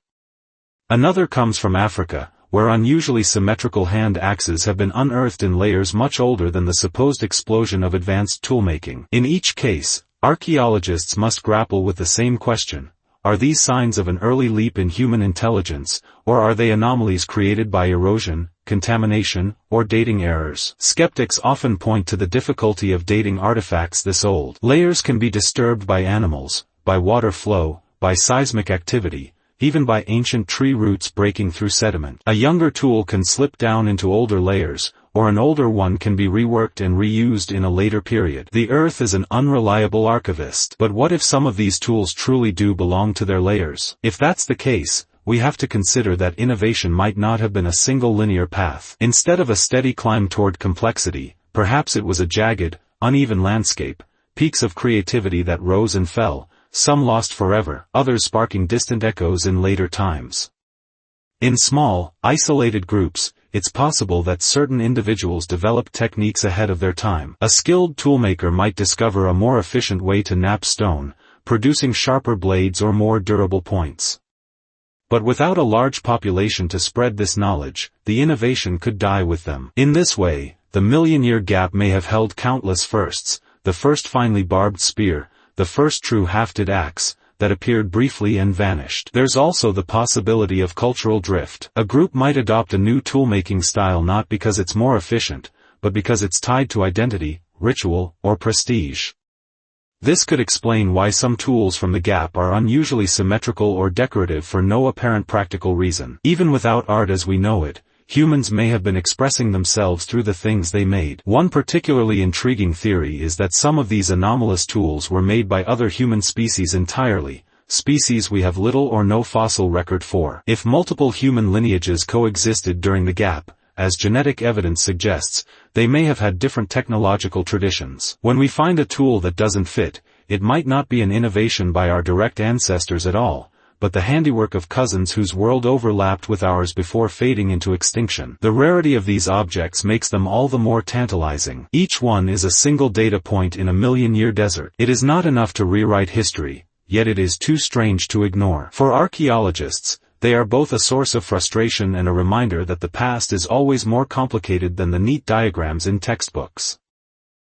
Another comes from Africa, where unusually symmetrical hand axes have been unearthed in layers much older than the supposed explosion of advanced toolmaking. In each case, archaeologists must grapple with the same question: are these signs of an early leap in human intelligence, or are they anomalies created by erosion, contamination, or dating errors? Skeptics often point to the difficulty of dating artifacts this old. Layers can be disturbed by animals, by water flow, by seismic activity, even by ancient tree roots breaking through sediment. A younger tool can slip down into older layers, or an older one can be reworked and reused in a later period. The Earth is an unreliable archivist. But what if some of these tools truly do belong to their layers? If that's the case, we have to consider that innovation might not have been a single linear path. Instead of a steady climb toward complexity, perhaps it was a jagged, uneven landscape, peaks of creativity that rose and fell, some lost forever, others sparking distant echoes in later times. In small, isolated groups, it's possible that certain individuals developed techniques ahead of their time. A skilled toolmaker might discover a more efficient way to knap stone, producing sharper blades or more durable points. But without a large population to spread this knowledge, the innovation could die with them. In this way, the million-year gap may have held countless firsts: the first finely barbed spear, the first true hafted axe, that appeared briefly and vanished. There's also the possibility of cultural drift. A group might adopt a new toolmaking style not because it's more efficient, but because it's tied to identity, ritual, or prestige. This could explain why some tools from the gap are unusually symmetrical or decorative for no apparent practical reason. Even without art as we know it, humans may have been expressing themselves through the things they made. One particularly intriguing theory is that some of these anomalous tools were made by other human species entirely, species we have little or no fossil record for. If multiple human lineages coexisted during the gap, as genetic evidence suggests, they may have had different technological traditions. When we find a tool that doesn't fit, it might not be an innovation by our direct ancestors at all, but the handiwork of cousins whose world overlapped with ours before fading into extinction. The rarity of these objects makes them all the more tantalizing. Each one is a single data point in a million-year desert. It is not enough to rewrite history, yet it is too strange to ignore. For archaeologists, they are both a source of frustration and a reminder that the past is always more complicated than the neat diagrams in textbooks.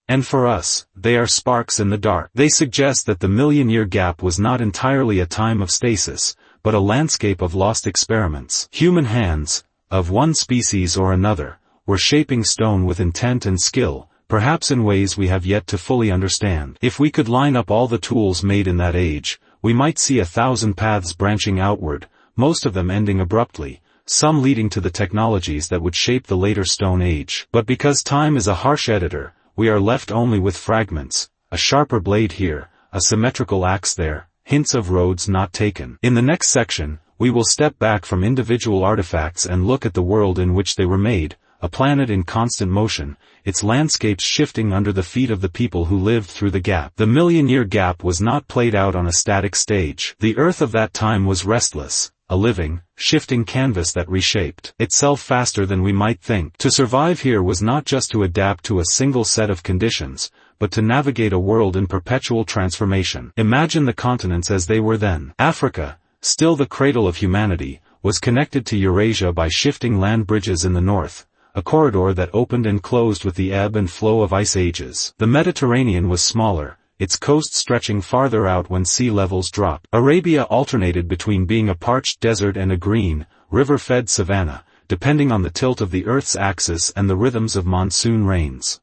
And for us, they are sparks in the dark. They suggest that the million-year gap was not entirely a time of stasis, but a landscape of lost experiments. Human hands, of one species or another, were shaping stone with intent and skill, perhaps in ways we have yet to fully understand. If we could line up all the tools made in that age, we might see 1,000 paths branching outward, most of them ending abruptly, some leading to the technologies that would shape the later Stone Age. But because time is a harsh editor, we are left only with fragments: a sharper blade here, a symmetrical axe there, hints of roads not taken. In the next section, we will step back from individual artifacts and look at the world in which they were made, a planet in constant motion, its landscapes shifting under the feet of the people who lived through the gap. The million-year gap was not played out on a static stage. The Earth of that time was restless, a living, shifting canvas that reshaped itself faster than we might think. To survive here was not just to adapt to a single set of conditions, but to navigate a world in perpetual transformation. Imagine the continents as they were then. Africa, still the cradle of humanity, was connected to Eurasia by shifting land bridges in the north, a corridor that opened and closed with the ebb and flow of ice ages. The Mediterranean was smaller, its coast stretching farther out when sea levels dropped. Arabia alternated between being a parched desert and a green, river-fed savanna, depending on the tilt of the Earth's axis and the rhythms of monsoon rains.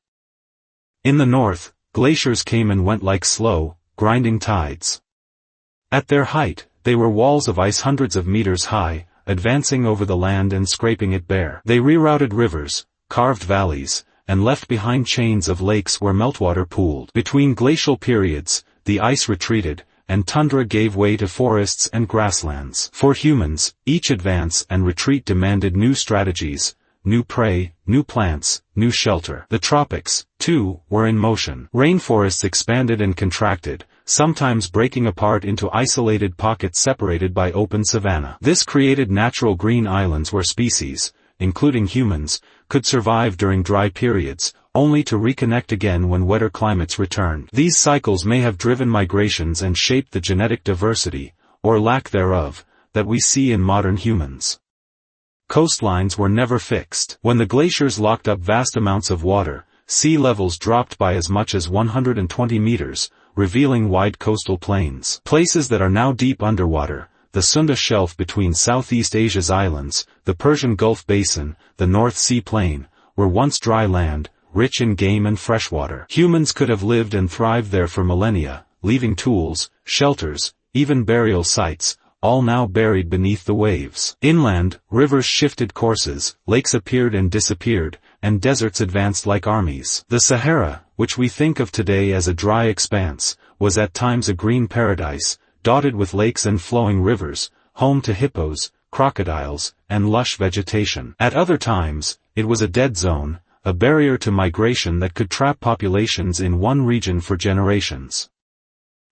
In the north, glaciers came and went like slow, grinding tides. At their height, they were walls of ice hundreds of meters high, advancing over the land and scraping it bare. They rerouted rivers, carved valleys, and left behind chains of lakes where meltwater pooled. Between glacial periods, the ice retreated, and tundra gave way to forests and grasslands. For humans, each advance and retreat demanded new strategies, new prey, new plants, new shelter. The tropics, too, were in motion. Rainforests expanded and contracted, sometimes breaking apart into isolated pockets separated by open savanna. This created natural green islands where species, including humans, could survive during dry periods, only to reconnect again when wetter climates returned. These cycles may have driven migrations and shaped the genetic diversity, or lack thereof, that we see in modern humans. Coastlines were never fixed. When the glaciers locked up vast amounts of water, sea levels dropped by as much as 120 meters, revealing wide coastal plains. Places that are now deep underwater, the Sunda Shelf between Southeast Asia's islands, the Persian Gulf Basin, the North Sea Plain, were once dry land, rich in game and freshwater. Humans could have lived and thrived there for millennia, leaving tools, shelters, even burial sites, all now buried beneath the waves. Inland, rivers shifted courses, lakes appeared and disappeared, and deserts advanced like armies. The Sahara, which we think of today as a dry expanse, was at times a green paradise, dotted with lakes and flowing rivers, home to hippos, crocodiles, and lush vegetation. At other times, it was a dead zone, a barrier to migration that could trap populations in one region for generations.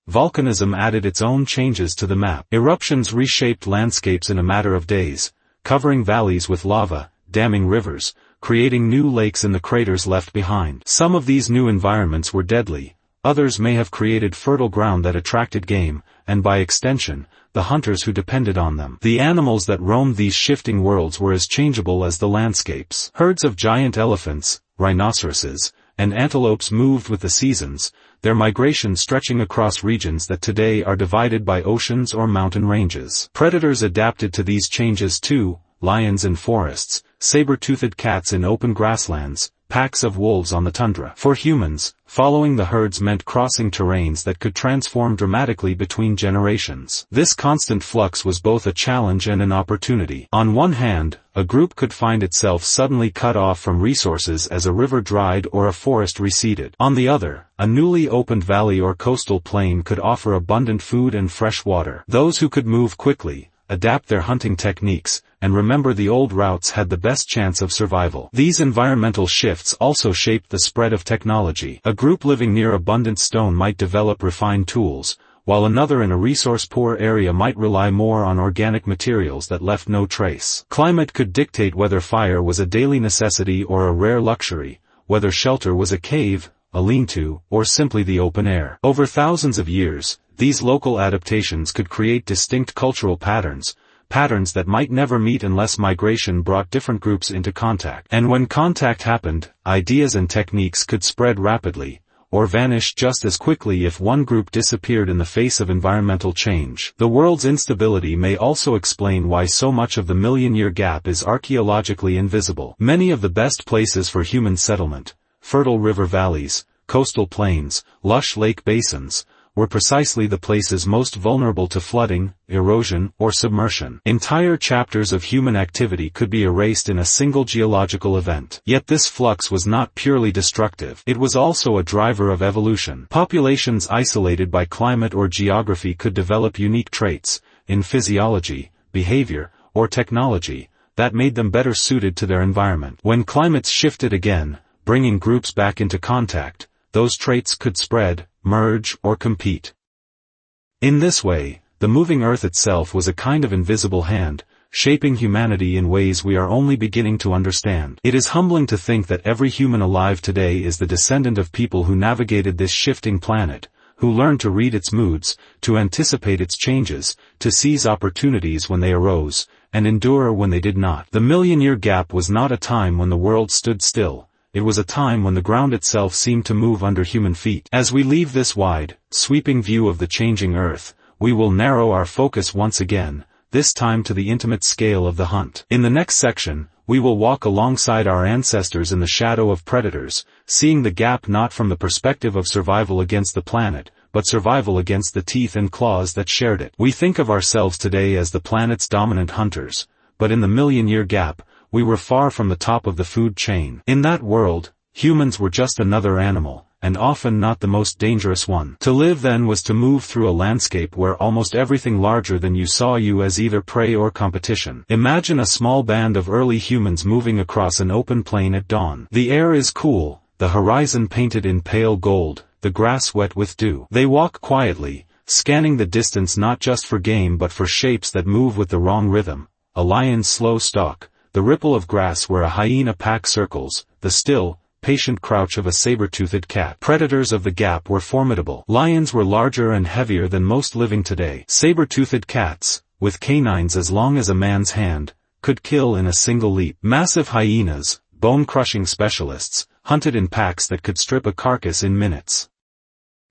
Volcanism added its own changes to the map. Eruptions reshaped landscapes in a matter of days, covering valleys with lava, damming rivers, creating new lakes in the craters left behind. Some of these new environments were deadly, others may have created fertile ground that attracted game, and by extension, the hunters who depended on them. The animals that roamed these shifting worlds were as changeable as the landscapes. Herds of giant elephants, rhinoceroses, and antelopes moved with the seasons, their migration stretching across regions that today are divided by oceans or mountain ranges. Predators adapted to these changes too, lions in forests, saber-toothed cats in open grasslands, packs of wolves on the tundra. For humans, following the herds meant crossing terrains that could transform dramatically between generations. This constant flux was both a challenge and an opportunity. On one hand, a group could find itself suddenly cut off from resources as a river dried or a forest receded. On the other, a newly opened valley or coastal plain could offer abundant food and fresh water. Those who could move quickly, adapt their hunting techniques, and remember the old routes had the best chance of survival. These environmental shifts also shaped the spread of technology. A group living near abundant stone might develop refined tools, while another in a resource-poor area might rely more on organic materials that left no trace. Climate could dictate whether fire was a daily necessity or a rare luxury, whether shelter was a cave, a lean-to, or simply the open air. Over thousands of years, these local adaptations could create distinct cultural patterns that might never meet unless migration brought different groups into contact. And when contact happened, ideas and techniques could spread rapidly, or vanish just as quickly if one group disappeared in the face of environmental change. The world's instability may also explain why so much of the million-year gap is archaeologically invisible. Many of the best places for human settlement, fertile river valleys, coastal plains, lush lake basins, were precisely the places most vulnerable to flooding, erosion, or submersion. Entire chapters of human activity could be erased in a single geological event. Yet this flux was not purely destructive. It was also a driver of evolution. Populations isolated by climate or geography could develop unique traits, in physiology, behavior, or technology, that made them better suited to their environment. When climates shifted again, bringing groups back into contact, those traits could spread, merge, or compete. In this way, the moving earth itself was a kind of invisible hand, shaping humanity in ways we are only beginning to understand. It is humbling to think that every human alive today is the descendant of people who navigated this shifting planet, who learned to read its moods, to anticipate its changes, to seize opportunities when they arose, and endure when they did not. The million-year gap was not a time when the world stood still. It was a time when the ground itself seemed to move under human feet. As we leave this wide, sweeping view of the changing earth, we will narrow our focus once again, this time to the intimate scale of the hunt. In the next section, we will walk alongside our ancestors in the shadow of predators, seeing the gap not from the perspective of survival against the planet, but survival against the teeth and claws that shared it. We think of ourselves today as the planet's dominant hunters, but in the million-year gap, we were far from the top of the food chain. In that world, humans were just another animal, and often not the most dangerous one. To live then was to move through a landscape where almost everything larger than you saw you as either prey or competition. Imagine a small band of early humans moving across an open plain at dawn. The air is cool, the horizon painted in pale gold, the grass wet with dew. They walk quietly, scanning the distance not just for game but for shapes that move with the wrong rhythm. A lion's slow stalk, the ripple of grass where a hyena pack circles, the still, patient crouch of a saber-toothed cat. Predators of the gap were formidable. Lions were larger and heavier than most living today. Saber-toothed cats, with canines as long as a man's hand, could kill in a single leap. Massive hyenas, bone-crushing specialists, hunted in packs that could strip a carcass in minutes.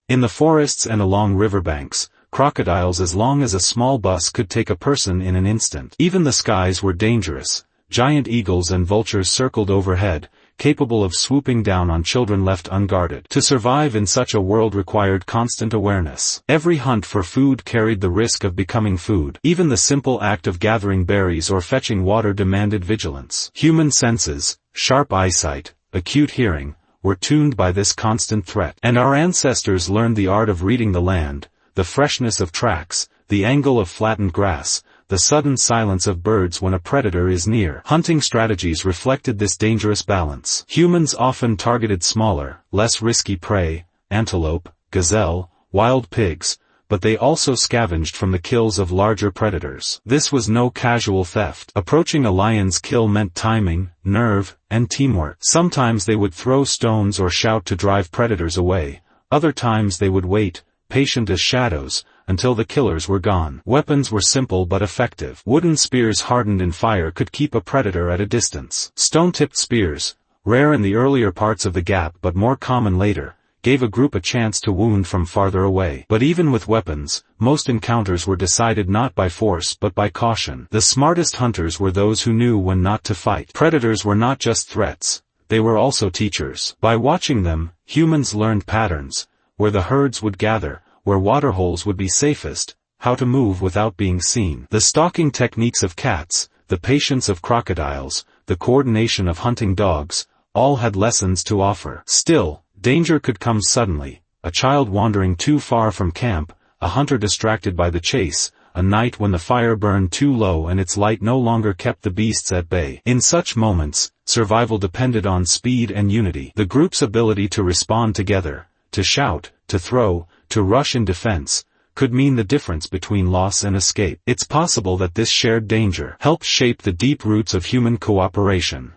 In the forests and along riverbanks, crocodiles as long as a small bus could take a person in an instant. Even the skies were dangerous. Giant eagles and vultures circled overhead, capable of swooping down on children left unguarded. To survive in such a world required constant awareness. Every hunt for food carried the risk of becoming food. Even the simple act of gathering berries or fetching water demanded vigilance. Human senses, sharp eyesight, acute hearing, were tuned by this constant threat. And our ancestors learned the art of reading the land, the freshness of tracks, the angle of flattened grass, the sudden silence of birds when a predator is near. Hunting strategies reflected this dangerous balance. Humans often targeted smaller, less risky prey, antelope, gazelle, wild pigs, but they also scavenged from the kills of larger predators. This was no casual theft. Approaching a lion's kill meant timing, nerve, and teamwork. Sometimes they would throw stones or shout to drive predators away. Other times they would wait, patient as shadows, until the killers were gone. Weapons were simple but effective. Wooden spears hardened in fire could keep a predator at a distance. Stone-tipped spears, rare in the earlier parts of the gap but more common later, gave a group a chance to wound from farther away. But even with weapons, most encounters were decided not by force but by caution. The smartest hunters were those who knew when not to fight. Predators were not just threats, they were also teachers. By watching them, humans learned patterns, where the herds would gather, where waterholes would be safest, how to move without being seen. The stalking techniques of cats, the patience of crocodiles, the coordination of hunting dogs, all had lessons to offer. Still, danger could come suddenly, a child wandering too far from camp, a hunter distracted by the chase, a night when the fire burned too low and its light no longer kept the beasts at bay. In such moments, survival depended on speed and unity. The group's ability to respond together, to shout, to throw, to rush in defense, could mean the difference between loss and escape. It's possible that this shared danger helped shape the deep roots of human cooperation.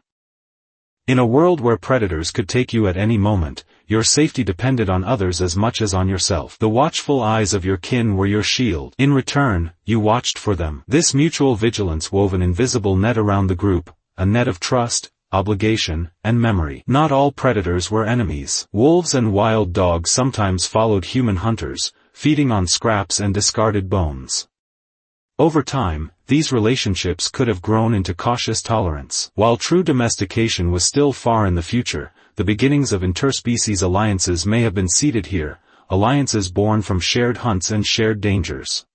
In a world where predators could take you at any moment, your safety depended on others as much as on yourself. The watchful eyes of your kin were your shield. In return, you watched for them. This mutual vigilance wove an invisible net around the group, a net of trust, obligation, and memory. Not all predators were enemies. Wolves and wild dogs sometimes followed human hunters, feeding on scraps and discarded bones. Over time, these relationships could have grown into cautious tolerance. While true domestication was still far in the future, the beginnings of interspecies alliances may have been seeded here, alliances born from shared hunts and shared dangers.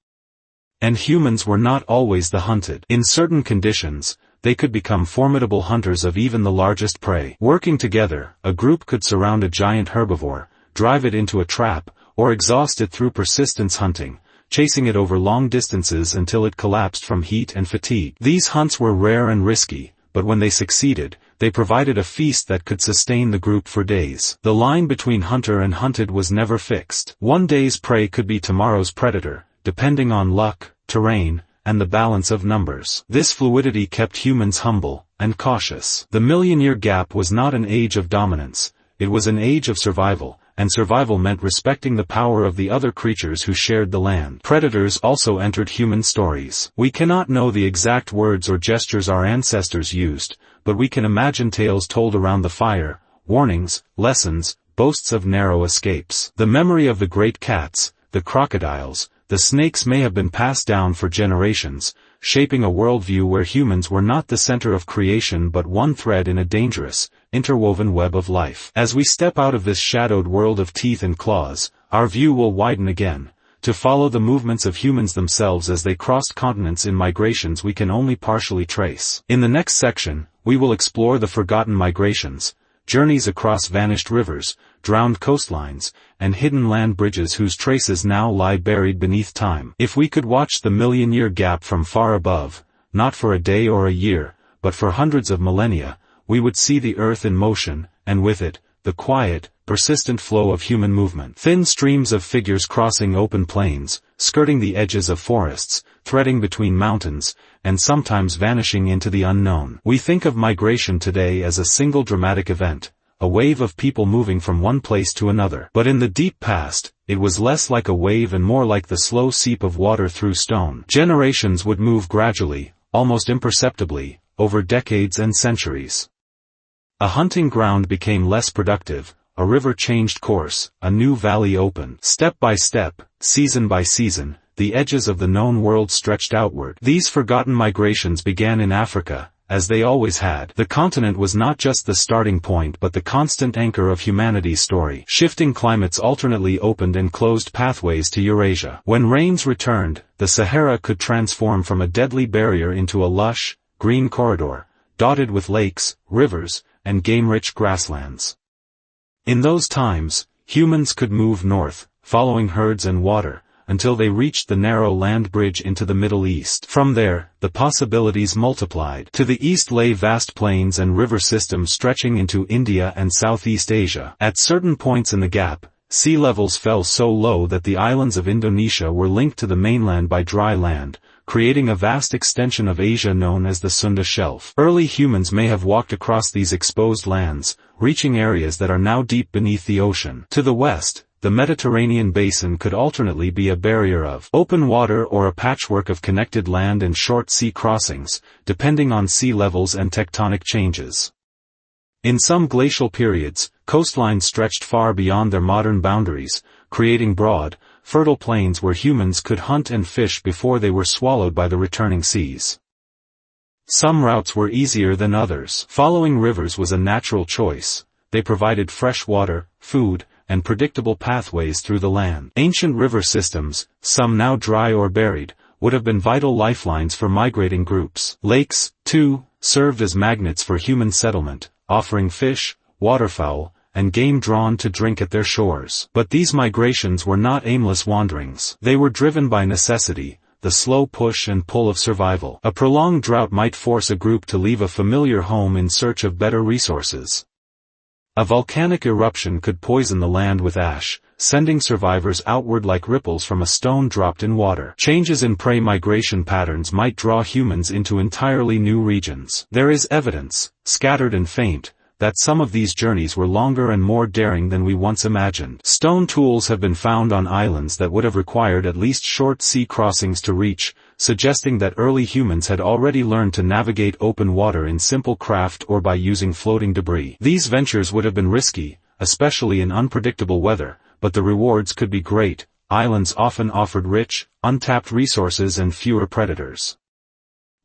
And humans were not always the hunted. In certain conditions, they could become formidable hunters of even the largest prey. Working together, a group could surround a giant herbivore, drive it into a trap, or exhaust it through persistence hunting, chasing it over long distances until it collapsed from heat and fatigue. These hunts were rare and risky, but when they succeeded, they provided a feast that could sustain the group for days. The line between hunter and hunted was never fixed. One day's prey could be tomorrow's predator, depending on luck, terrain, and the balance of numbers. This fluidity kept humans humble and cautious. The million-year gap was not an age of dominance, it was an age of survival, and survival meant respecting the power of the other creatures who shared the land. Predators also entered human stories. We cannot know the exact words or gestures our ancestors used, but we can imagine tales told around the fire, warnings, lessons, boasts of narrow escapes. The memory of the great cats, the crocodiles, the snakes may have been passed down for generations, shaping a worldview where humans were not the center of creation but one thread in a dangerous, interwoven web of life. As we step out of this shadowed world of teeth and claws, our view will widen again, to follow the movements of humans themselves as they crossed continents in migrations we can only partially trace. In the next section, we will explore the forgotten migrations, journeys across vanished rivers, drowned coastlines, and hidden land bridges whose traces now lie buried beneath time. If we could watch the million-year gap from far above, not for a day or a year, but for hundreds of millennia, we would see the earth in motion, and with it, the quiet, persistent flow of human movement. Thin streams of figures crossing open plains, skirting the edges of forests, threading between mountains, and sometimes vanishing into the unknown. We think of migration today as a single dramatic event, a wave of people moving from one place to another. But in the deep past, it was less like a wave and more like the slow seep of water through stone. Generations would move gradually, almost imperceptibly, over decades and centuries. A hunting ground became less productive, a river changed course, a new valley opened. Step by step, season by season, the edges of the known world stretched outward. These forgotten migrations began in Africa, as they always had. The continent was not just the starting point but the constant anchor of humanity's story. Shifting climates alternately opened and closed pathways to Eurasia. When rains returned, the Sahara could transform from a deadly barrier into a lush, green corridor, dotted with lakes, rivers, and game-rich grasslands. In those times, humans could move north, following herds and water, until they reached the narrow land bridge into the Middle East. From there, the possibilities multiplied. To the east lay vast plains and river systems stretching into India and Southeast Asia. At certain points in the gap, sea levels fell so low that the islands of Indonesia were linked to the mainland by dry land, creating a vast extension of Asia known as the Sunda Shelf. Early humans may have walked across these exposed lands, reaching areas that are now deep beneath the ocean. To the west, the Mediterranean basin could alternately be a barrier of open water or a patchwork of connected land and short sea crossings, depending on sea levels and tectonic changes. In some glacial periods, coastlines stretched far beyond their modern boundaries, creating broad, fertile plains where humans could hunt and fish before they were swallowed by the returning seas. Some routes were easier than others. Following rivers was a natural choice. They provided fresh water, food, and predictable pathways through the land. Ancient river systems, some now dry or buried, would have been vital lifelines for migrating groups. Lakes, too, served as magnets for human settlement, offering fish, waterfowl, and game drawn to drink at their shores. But these migrations were not aimless wanderings. They were driven by necessity, the slow push and pull of survival. A prolonged drought might force a group to leave a familiar home in search of better resources. A volcanic eruption could poison the land with ash, sending survivors outward like ripples from a stone dropped in water. Changes in prey migration patterns might draw humans into entirely new regions. There is evidence, scattered and faint, that some of these journeys were longer and more daring than we once imagined. Stone tools have been found on islands that would have required at least short sea crossings to reach, suggesting that early humans had already learned to navigate open water in simple craft or by using floating debris. These ventures would have been risky, especially in unpredictable weather, but the rewards could be great. Islands often offered rich, untapped resources and fewer predators.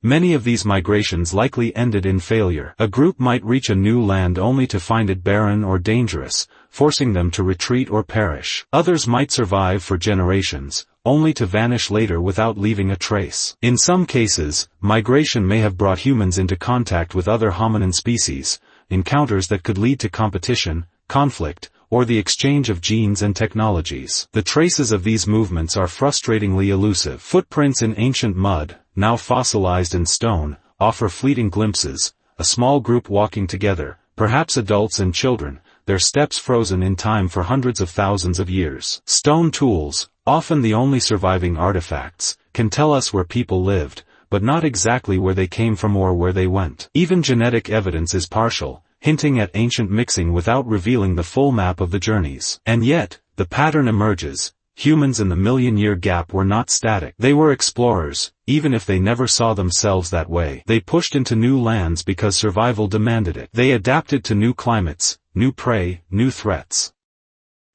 Many of these migrations likely ended in failure. A group might reach a new land only to find it barren or dangerous, forcing them to retreat or perish. Others might survive for generations, only to vanish later without leaving a trace. In some cases, migration may have brought humans into contact with other hominin species, encounters that could lead to competition, conflict, or the exchange of genes and technologies. The traces of these movements are frustratingly elusive. Footprints in ancient mud, now fossilized in stone, offer fleeting glimpses, a small group walking together, perhaps adults and children, their steps frozen in time for hundreds of thousands of years. Stone tools, often the only surviving artifacts, can tell us where people lived, but not exactly where they came from or where they went. Even genetic evidence is partial, hinting at ancient mixing without revealing the full map of the journeys. And yet, the pattern emerges. Humans in the million-year gap were not static. They were explorers, even if they never saw themselves that way. They pushed into new lands because survival demanded it. They adapted to new climates, new prey, new threats.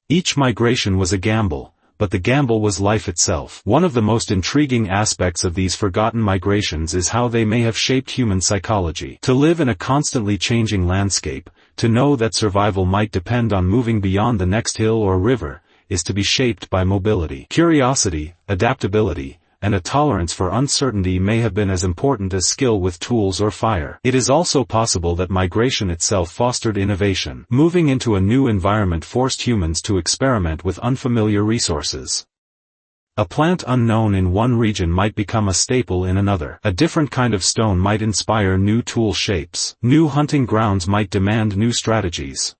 Each migration was a gamble, but the gamble was life itself. One of the most intriguing aspects of these forgotten migrations is how they may have shaped human psychology. To live in a constantly changing landscape, to know that survival might depend on moving beyond the next hill or river, is to be shaped by mobility, curiosity, adaptability, and a tolerance for uncertainty may have been as important as skill with tools or fire. It is also possible that migration itself fostered innovation. Moving into a new environment forced humans to experiment with unfamiliar resources. A plant unknown in one region might become a staple in another. A different kind of stone might inspire new tool shapes. New hunting grounds might demand new strategies.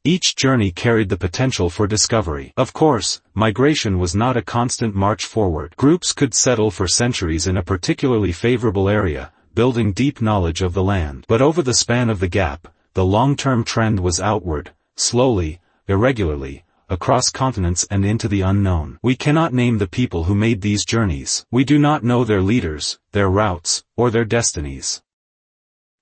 Each journey carried the potential for discovery. Of course, migration was not a constant march forward. Groups could settle for centuries in a particularly favorable area, building deep knowledge of the land. But over the span of the gap, the long-term trend was outward, slowly, irregularly, across continents and into the unknown. We cannot name the people who made these journeys. We do not know their leaders, their routes, or their destinies.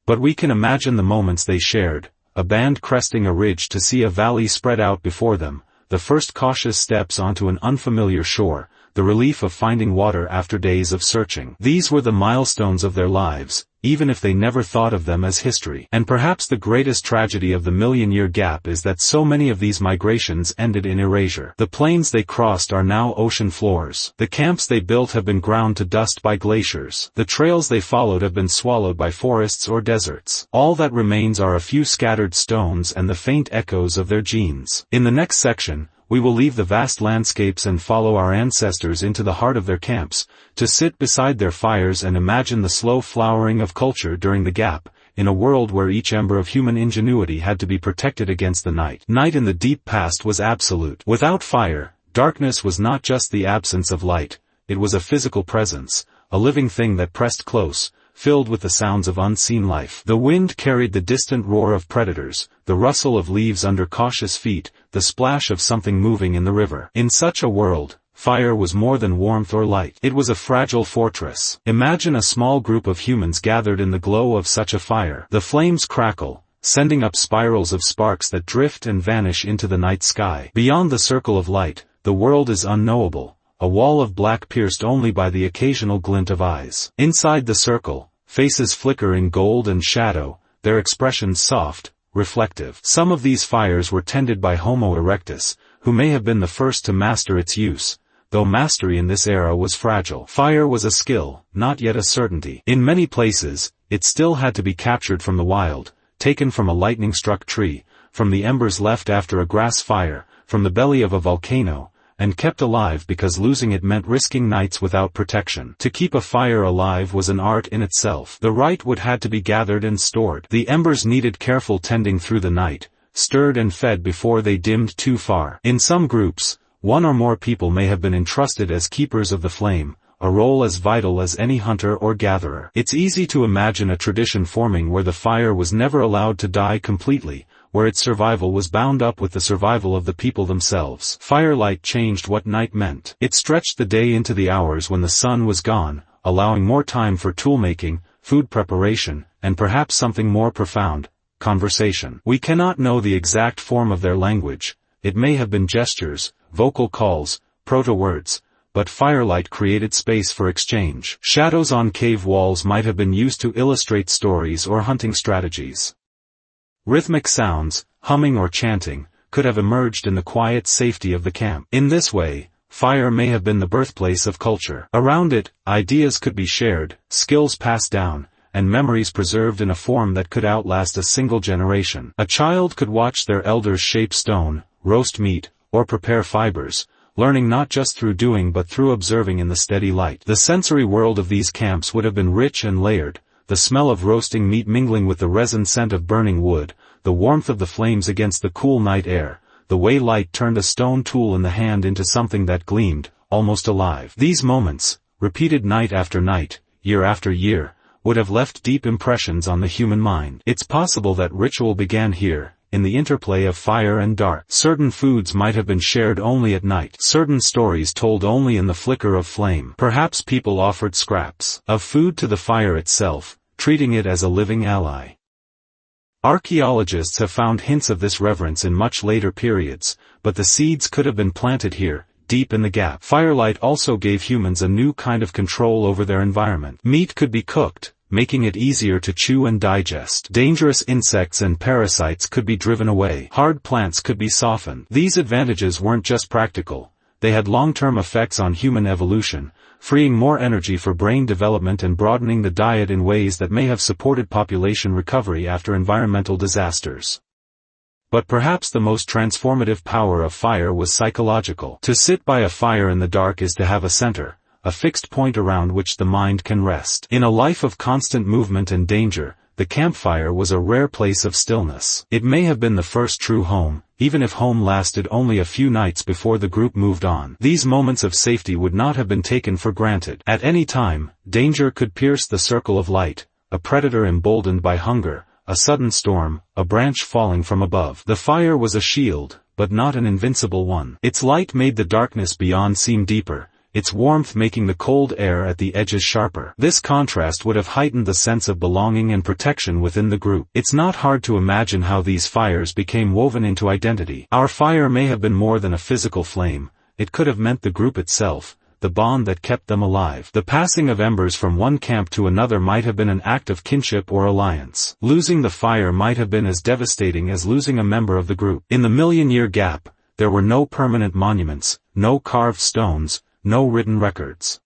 But we can imagine the moments they shared, a band cresting a ridge to see a valley spread out before them, the first cautious steps onto an unfamiliar shore, the relief of finding water after days of searching. These were the milestones of their lives, even if they never thought of them as history. And perhaps the greatest tragedy of the million-year gap is that so many of these migrations ended in erasure. The plains they crossed are now ocean floors. The camps they built have been ground to dust by glaciers. The trails they followed have been swallowed by forests or deserts. All that remains are a few scattered stones and the faint echoes of their genes. In the next section, we will leave the vast landscapes and follow our ancestors into the heart of their camps, to sit beside their fires and imagine the slow flowering of culture during the gap, in a world where each ember of human ingenuity had to be protected against the night. Night in the deep past was absolute. Without fire, darkness was not just the absence of light, it was a physical presence, a living thing that pressed close, filled with the sounds of unseen life. The wind carried the distant roar of predators, the rustle of leaves under cautious feet, the splash of something moving in the river. In such a world, fire was more than warmth or light. It was a fragile fortress. Imagine a small group of humans gathered in the glow of such a fire. The flames crackle, sending up spirals of sparks that drift and vanish into the night sky. Beyond the circle of light, the world is unknowable, a wall of black pierced only by the occasional glint of eyes. Inside the circle, faces flicker in gold and shadow, their expressions soft, reflective. Some of these fires were tended by Homo erectus, who may have been the first to master its use, though mastery in this era was fragile. Fire was a skill, not yet a certainty. In many places, it still had to be captured from the wild, taken from a lightning-struck tree, from the embers left after a grass fire, from the belly of a volcano, and kept alive because losing it meant risking nights without protection. To keep a fire alive was an art in itself. The right wood had to be gathered and stored. The embers needed careful tending through the night, stirred and fed before they dimmed too far. In some groups, one or more people may have been entrusted as keepers of the flame, a role as vital as any hunter or gatherer. It's easy to imagine a tradition forming where the fire was never allowed to die completely, where its survival was bound up with the survival of the people themselves. Firelight changed what night meant. It stretched the day into the hours when the sun was gone, allowing more time for toolmaking, food preparation, and perhaps something more profound, conversation. We cannot know the exact form of their language. It may have been gestures, vocal calls, proto-words, but firelight created space for exchange. Shadows on cave walls might have been used to illustrate stories or hunting strategies. Rhythmic sounds, humming or chanting, could have emerged in the quiet safety of the camp. In this way, fire may have been the birthplace of culture. Around it, ideas could be shared, skills passed down, and memories preserved in a form that could outlast a single generation. A child could watch their elders shape stone, roast meat, or prepare fibers, learning not just through doing but through observing in the steady light. The sensory world of these camps would have been rich and layered, the smell of roasting meat mingling with the resin scent of burning wood, the warmth of the flames against the cool night air, the way light turned a stone tool in the hand into something that gleamed, almost alive. These moments, repeated night after night, year after year, would have left deep impressions on the human mind. It's possible that ritual began here, in the interplay of fire and dark. Certain foods might have been shared only at night, certain stories told only in the flicker of flame. Perhaps people offered scraps of food to the fire itself, treating it as a living ally. Archaeologists have found hints of this reverence in much later periods, but the seeds could have been planted here, deep in the gap. Firelight also gave humans a new kind of control over their environment. Meat could be cooked, making it easier to chew and digest. Dangerous insects and parasites could be driven away. Hard plants could be softened. These advantages weren't just practical, they had long-term effects on human evolution, freeing more energy for brain development and broadening the diet in ways that may have supported population recovery after environmental disasters. But perhaps the most transformative power of fire was psychological. To sit by a fire in the dark is to have a center, a fixed point around which the mind can rest. In a life of constant movement and danger, the campfire was a rare place of stillness. It may have been the first true home, even if home lasted only a few nights before the group moved on. These moments of safety would not have been taken for granted. At any time, danger could pierce the circle of light, a predator emboldened by hunger, a sudden storm, a branch falling from above. The fire was a shield, but not an invincible one. Its light made the darkness beyond seem deeper, its warmth making the cold air at the edges sharper. This contrast would have heightened the sense of belonging and protection within the group. It's not hard to imagine how these fires became woven into identity. Our fire may have been more than a physical flame, it could have meant the group itself, the bond that kept them alive. The passing of embers from one camp to another might have been an act of kinship or alliance. Losing the fire might have been as devastating as losing a member of the group. In the million-year gap, there were no permanent monuments, no carved stones, no written records.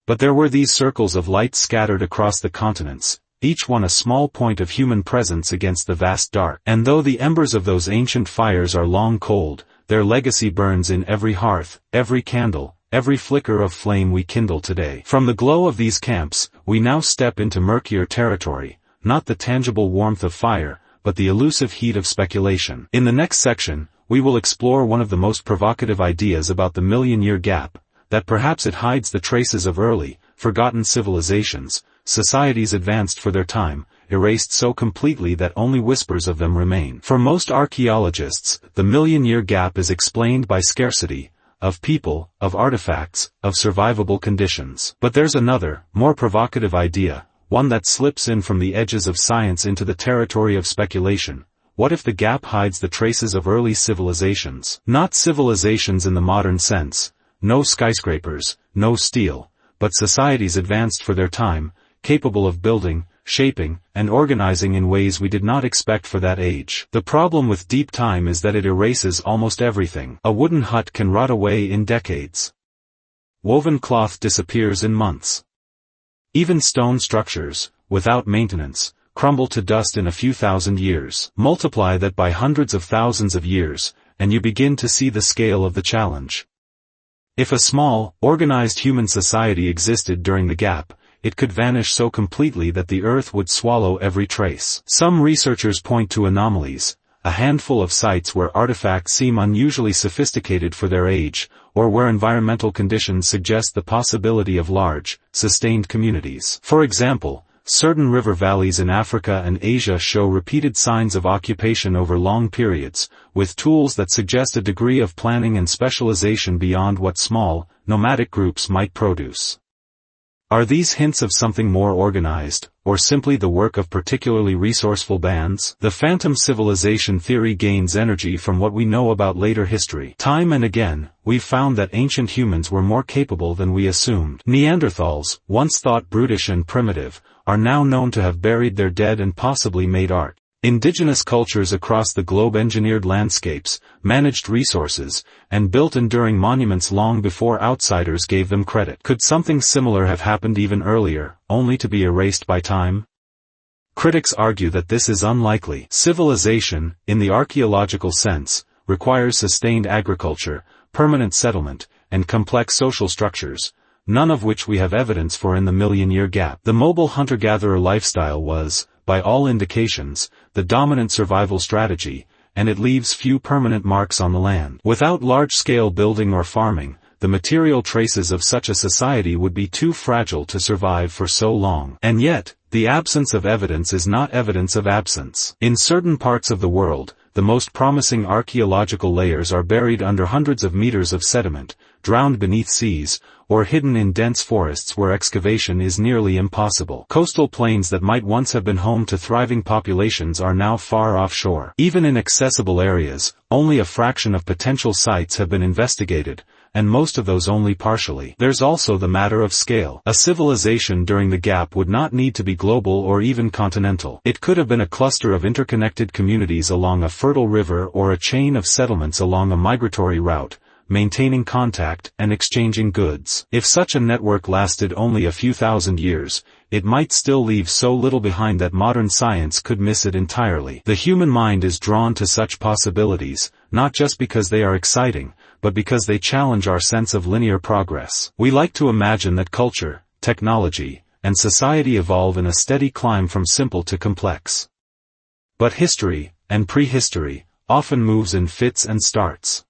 But there were these circles of light scattered across the continents, each one a small point of human presence against the vast dark. And though the embers of those ancient fires are long cold, their legacy burns in every hearth, every candle, every flicker of flame we kindle today. From the glow of these camps, we now step into murkier territory, not the tangible warmth of fire, but the elusive heat of speculation. In the next section, we will explore one of the most provocative ideas about the million-year gap, that perhaps it hides the traces of early, forgotten civilizations, societies advanced for their time, erased so completely that only whispers of them remain. For most archaeologists, the million-year gap is explained by scarcity, of people, of artifacts, of survivable conditions. But there's another, more provocative idea, one that slips in from the edges of science into the territory of speculation. What if the gap hides the traces of early civilizations? Not civilizations in the modern sense, no skyscrapers, no steel, but societies advanced for their time, capable of building, shaping, and organizing in ways we did not expect for that age. The problem with deep time is that it erases almost everything. A wooden hut can rot away in decades. Woven cloth disappears in months. Even stone structures, without maintenance, crumble to dust in a few thousand years. Multiply that by hundreds of thousands of years, and you begin to see the scale of the challenge. If a small, organized human society existed during the gap, it could vanish so completely that the earth would swallow every trace. Some researchers point to anomalies, a handful of sites where artifacts seem unusually sophisticated for their age, or where environmental conditions suggest the possibility of large, sustained communities. For example, certain river valleys in Africa and Asia show repeated signs of occupation over long periods, with tools that suggest a degree of planning and specialization beyond what small, nomadic groups might produce. Are these hints of something more organized, or simply the work of particularly resourceful bands? The phantom civilization theory gains energy from what we know about later history. Time and again, we've found that ancient humans were more capable than we assumed. Neanderthals, once thought brutish and primitive, are now known to have buried their dead and possibly made art. Indigenous cultures across the globe engineered landscapes, managed resources, and built enduring monuments long before outsiders gave them credit. Could something similar have happened even earlier, only to be erased by time? Critics argue that this is unlikely. Civilization, in the archaeological sense, requires sustained agriculture, permanent settlement, and complex social structures, none of which we have evidence for in the million-year gap. The mobile hunter-gatherer lifestyle was, by all indications, the dominant survival strategy, and it leaves few permanent marks on the land. Without large-scale building or farming, the material traces of such a society would be too fragile to survive for so long. And yet, the absence of evidence is not evidence of absence. In certain parts of the world, the most promising archaeological layers are buried under hundreds of meters of sediment, drowned beneath seas, or hidden in dense forests where excavation is nearly impossible. Coastal plains that might once have been home to thriving populations are now far offshore. Even in accessible areas, only a fraction of potential sites have been investigated, and most of those only partially. There's also the matter of scale. A civilization during the gap would not need to be global or even continental. It could have been a cluster of interconnected communities along a fertile river or a chain of settlements along a migratory route, maintaining contact and exchanging goods. If such a network lasted only a few thousand years, it might still leave so little behind that modern science could miss it entirely. The human mind is drawn to such possibilities, not just because they are exciting, but because they challenge our sense of linear progress. We like to imagine that culture, technology, and society evolve in a steady climb from simple to complex. But history, and prehistory, often moves in fits and starts.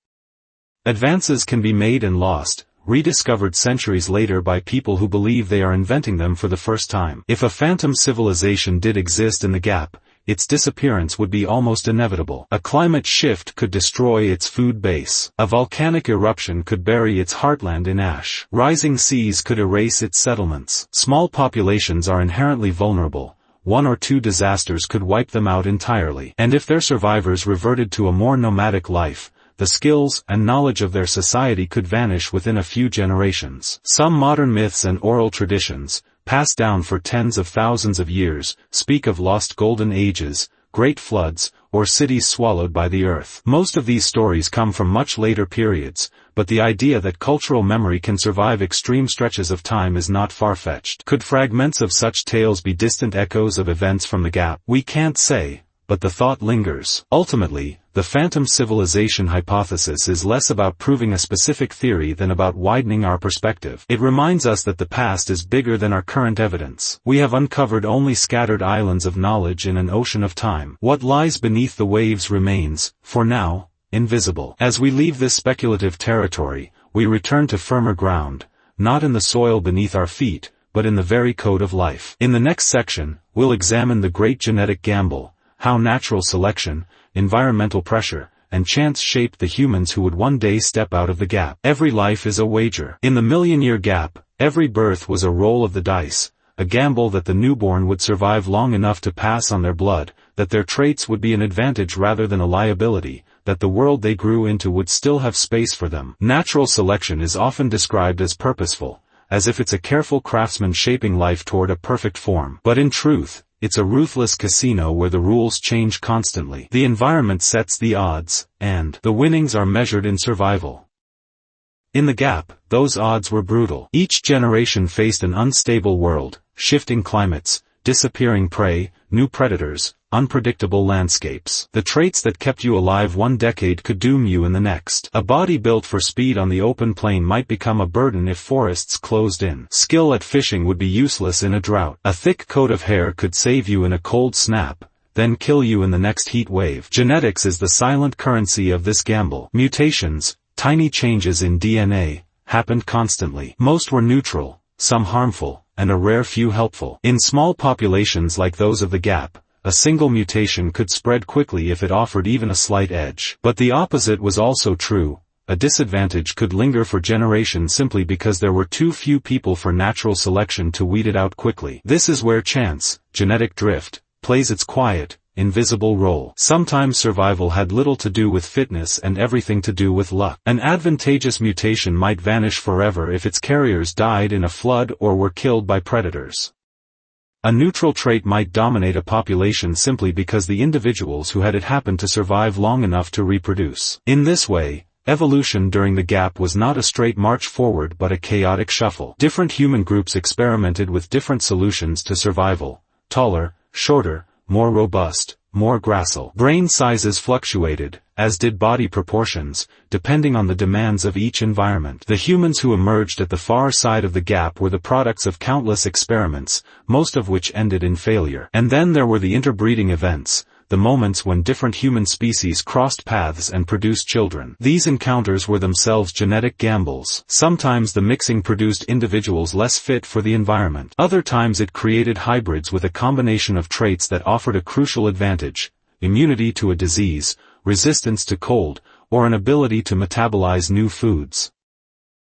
Advances can be made and lost, rediscovered centuries later by people who believe they are inventing them for the first time. If a phantom civilization did exist in the gap, its disappearance would be almost inevitable. A climate shift could destroy its food base. A volcanic eruption could bury its heartland in ash. Rising seas could erase its settlements. Small populations are inherently vulnerable. One or two disasters could wipe them out entirely. And if their survivors reverted to a more nomadic life, the skills and knowledge of their society could vanish within a few generations. Some modern myths and oral traditions, passed down for tens of thousands of years, speak of lost golden ages, great floods, or cities swallowed by the earth. Most of these stories come from much later periods, but the idea that cultural memory can survive extreme stretches of time is not far-fetched. Could fragments of such tales be distant echoes of events from the gap? We can't say, but the thought lingers. Ultimately, the phantom civilization hypothesis is less about proving a specific theory than about widening our perspective. It reminds us that the past is bigger than our current evidence. We have uncovered only scattered islands of knowledge in an ocean of time. What lies beneath the waves remains, for now, invisible. As we leave this speculative territory, we return to firmer ground, not in the soil beneath our feet, but in the very code of life. In the next section, we'll examine the great genetic gamble, how natural selection, environmental pressure, and chance shaped the humans who would one day step out of the gap. Every life is a wager. In the million-year gap, every birth was a roll of the dice, a gamble that the newborn would survive long enough to pass on their blood, that their traits would be an advantage rather than a liability, that the world they grew into would still have space for them. Natural selection is often described as purposeful, as if it's a careful craftsman shaping life toward a perfect form. But in truth, it's a ruthless casino where the rules change constantly. The environment sets the odds, and the winnings are measured in survival. In the gap, those odds were brutal. Each generation faced an unstable world, shifting climates, disappearing prey, new predators, unpredictable landscapes. The traits that kept you alive one decade could doom you in the next. A body built for speed on the open plain might become a burden if forests closed in. Skill at fishing would be useless in a drought. A thick coat of hair could save you in a cold snap, then kill you in the next heat wave. Genetics is the silent currency of this gamble. Mutations, tiny changes in DNA, happened constantly. Most were neutral, some harmful, and a rare few helpful. In small populations like those of the gap, a single mutation could spread quickly if it offered even a slight edge. But the opposite was also true. A disadvantage could linger for generations simply because there were too few people for natural selection to weed it out quickly. This is where chance, genetic drift, plays its quiet, invisible role. Sometimes survival had little to do with fitness and everything to do with luck. An advantageous mutation might vanish forever if its carriers died in a flood or were killed by predators. A neutral trait might dominate a population simply because the individuals who had it happened to survive long enough to reproduce. In this way, evolution during the gap was not a straight march forward but a chaotic shuffle. Different human groups experimented with different solutions to survival: taller, shorter, more robust, more gracile. Brain sizes fluctuated, as did body proportions, depending on the demands of each environment. The humans who emerged at the far side of the gap were the products of countless experiments, most of which ended in failure. And then there were the interbreeding events, the moments when different human species crossed paths and produced children. These encounters were themselves genetic gambles. Sometimes the mixing produced individuals less fit for the environment. Other times it created hybrids with a combination of traits that offered a crucial advantage: immunity to a disease, resistance to cold, or an ability to metabolize new foods.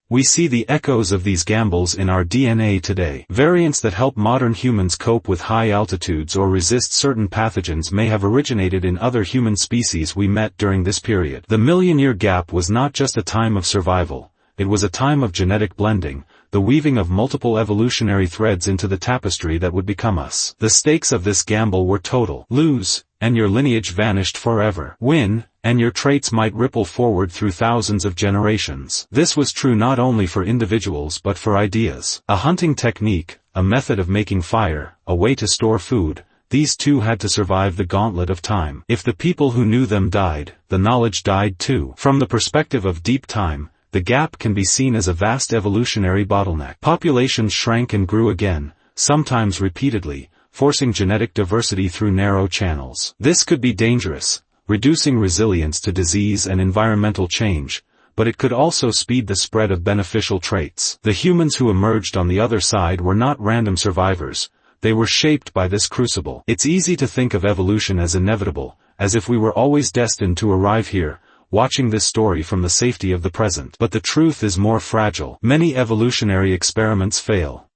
We see the echoes of these gambles in our DNA today. Variants that help modern humans cope with high altitudes or resist certain pathogens may have originated in other human species we met during this period. The million-year gap was not just a time of survival, it was a time of genetic blending, the weaving of multiple evolutionary threads into the tapestry that would become us. The stakes of this gamble were total. Lose, and your lineage vanished forever. Win, and your traits might ripple forward through thousands of generations. This was true not only for individuals but for ideas. A hunting technique, a method of making fire, a way to store food, these too had to survive the gauntlet of time. If the people who knew them died, the knowledge died too. From the perspective of deep time, the gap can be seen as a vast evolutionary bottleneck. Populations shrank and grew again, sometimes repeatedly, forcing genetic diversity through narrow channels. This could be dangerous, reducing resilience to disease and environmental change, but it could also speed the spread of beneficial traits. The humans who emerged on the other side were not random survivors, they were shaped by this crucible. It's easy to think of evolution as inevitable, as if we were always destined to arrive here, watching this story from the safety of the present. But the truth is more fragile. Many evolutionary experiments fail.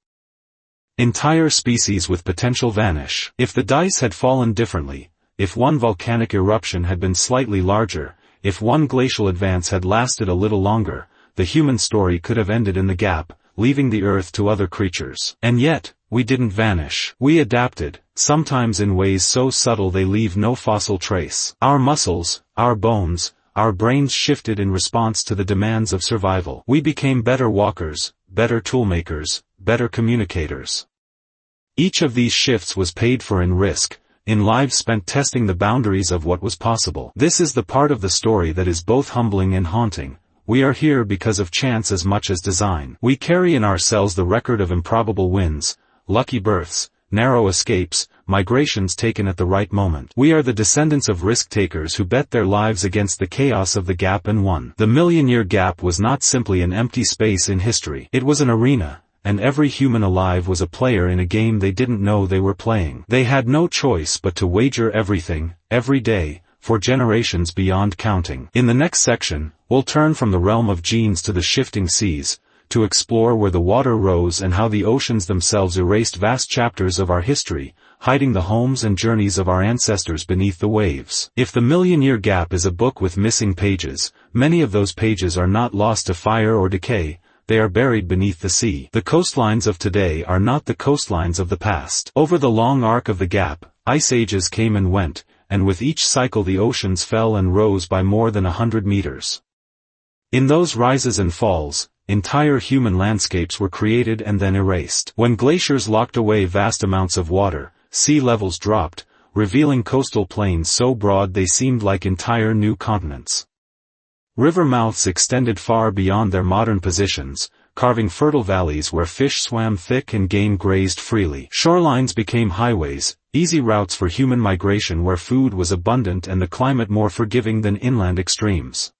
Entire species with potential vanish. If the dice had fallen differently, if one volcanic eruption had been slightly larger, if one glacial advance had lasted a little longer, the human story could have ended in the gap, leaving the Earth to other creatures. And yet, we didn't vanish. We adapted, sometimes in ways so subtle they leave no fossil trace. Our muscles, our bones, our brains shifted in response to the demands of survival. We became better walkers, better toolmakers, better communicators. Each of these shifts was paid for in risk, in lives spent testing the boundaries of what was possible. This is the part of the story that is both humbling and haunting. We are here because of chance as much as design. We carry in ourselves the record of improbable wins, lucky births, narrow escapes, migrations taken at the right moment. We are the descendants of risk-takers who bet their lives against the chaos of the gap and won. The million-year gap was not simply an empty space in history. It was an arena, and every human alive was a player in a game they didn't know they were playing. They had no choice but to wager everything, every day, for generations beyond counting. In the next section, we'll turn from the realm of genes to the shifting seas, to explore where the water rose and how the oceans themselves erased vast chapters of our history, hiding the homes and journeys of our ancestors beneath the waves. If the million-year gap is a book with missing pages, many of those pages are not lost to fire or decay, they are buried beneath the sea. The coastlines of today are not the coastlines of the past. Over the long arc of the gap, ice ages came and went, and with each cycle the oceans fell and rose by more than 100 meters. In those rises and falls, entire human landscapes were created and then erased. When glaciers locked away vast amounts of water, sea levels dropped, revealing coastal plains so broad they seemed like entire new continents. River mouths extended far beyond their modern positions, carving fertile valleys where fish swam thick and game grazed freely. Shorelines became highways, easy routes for human migration where food was abundant and the climate more forgiving than inland extremes.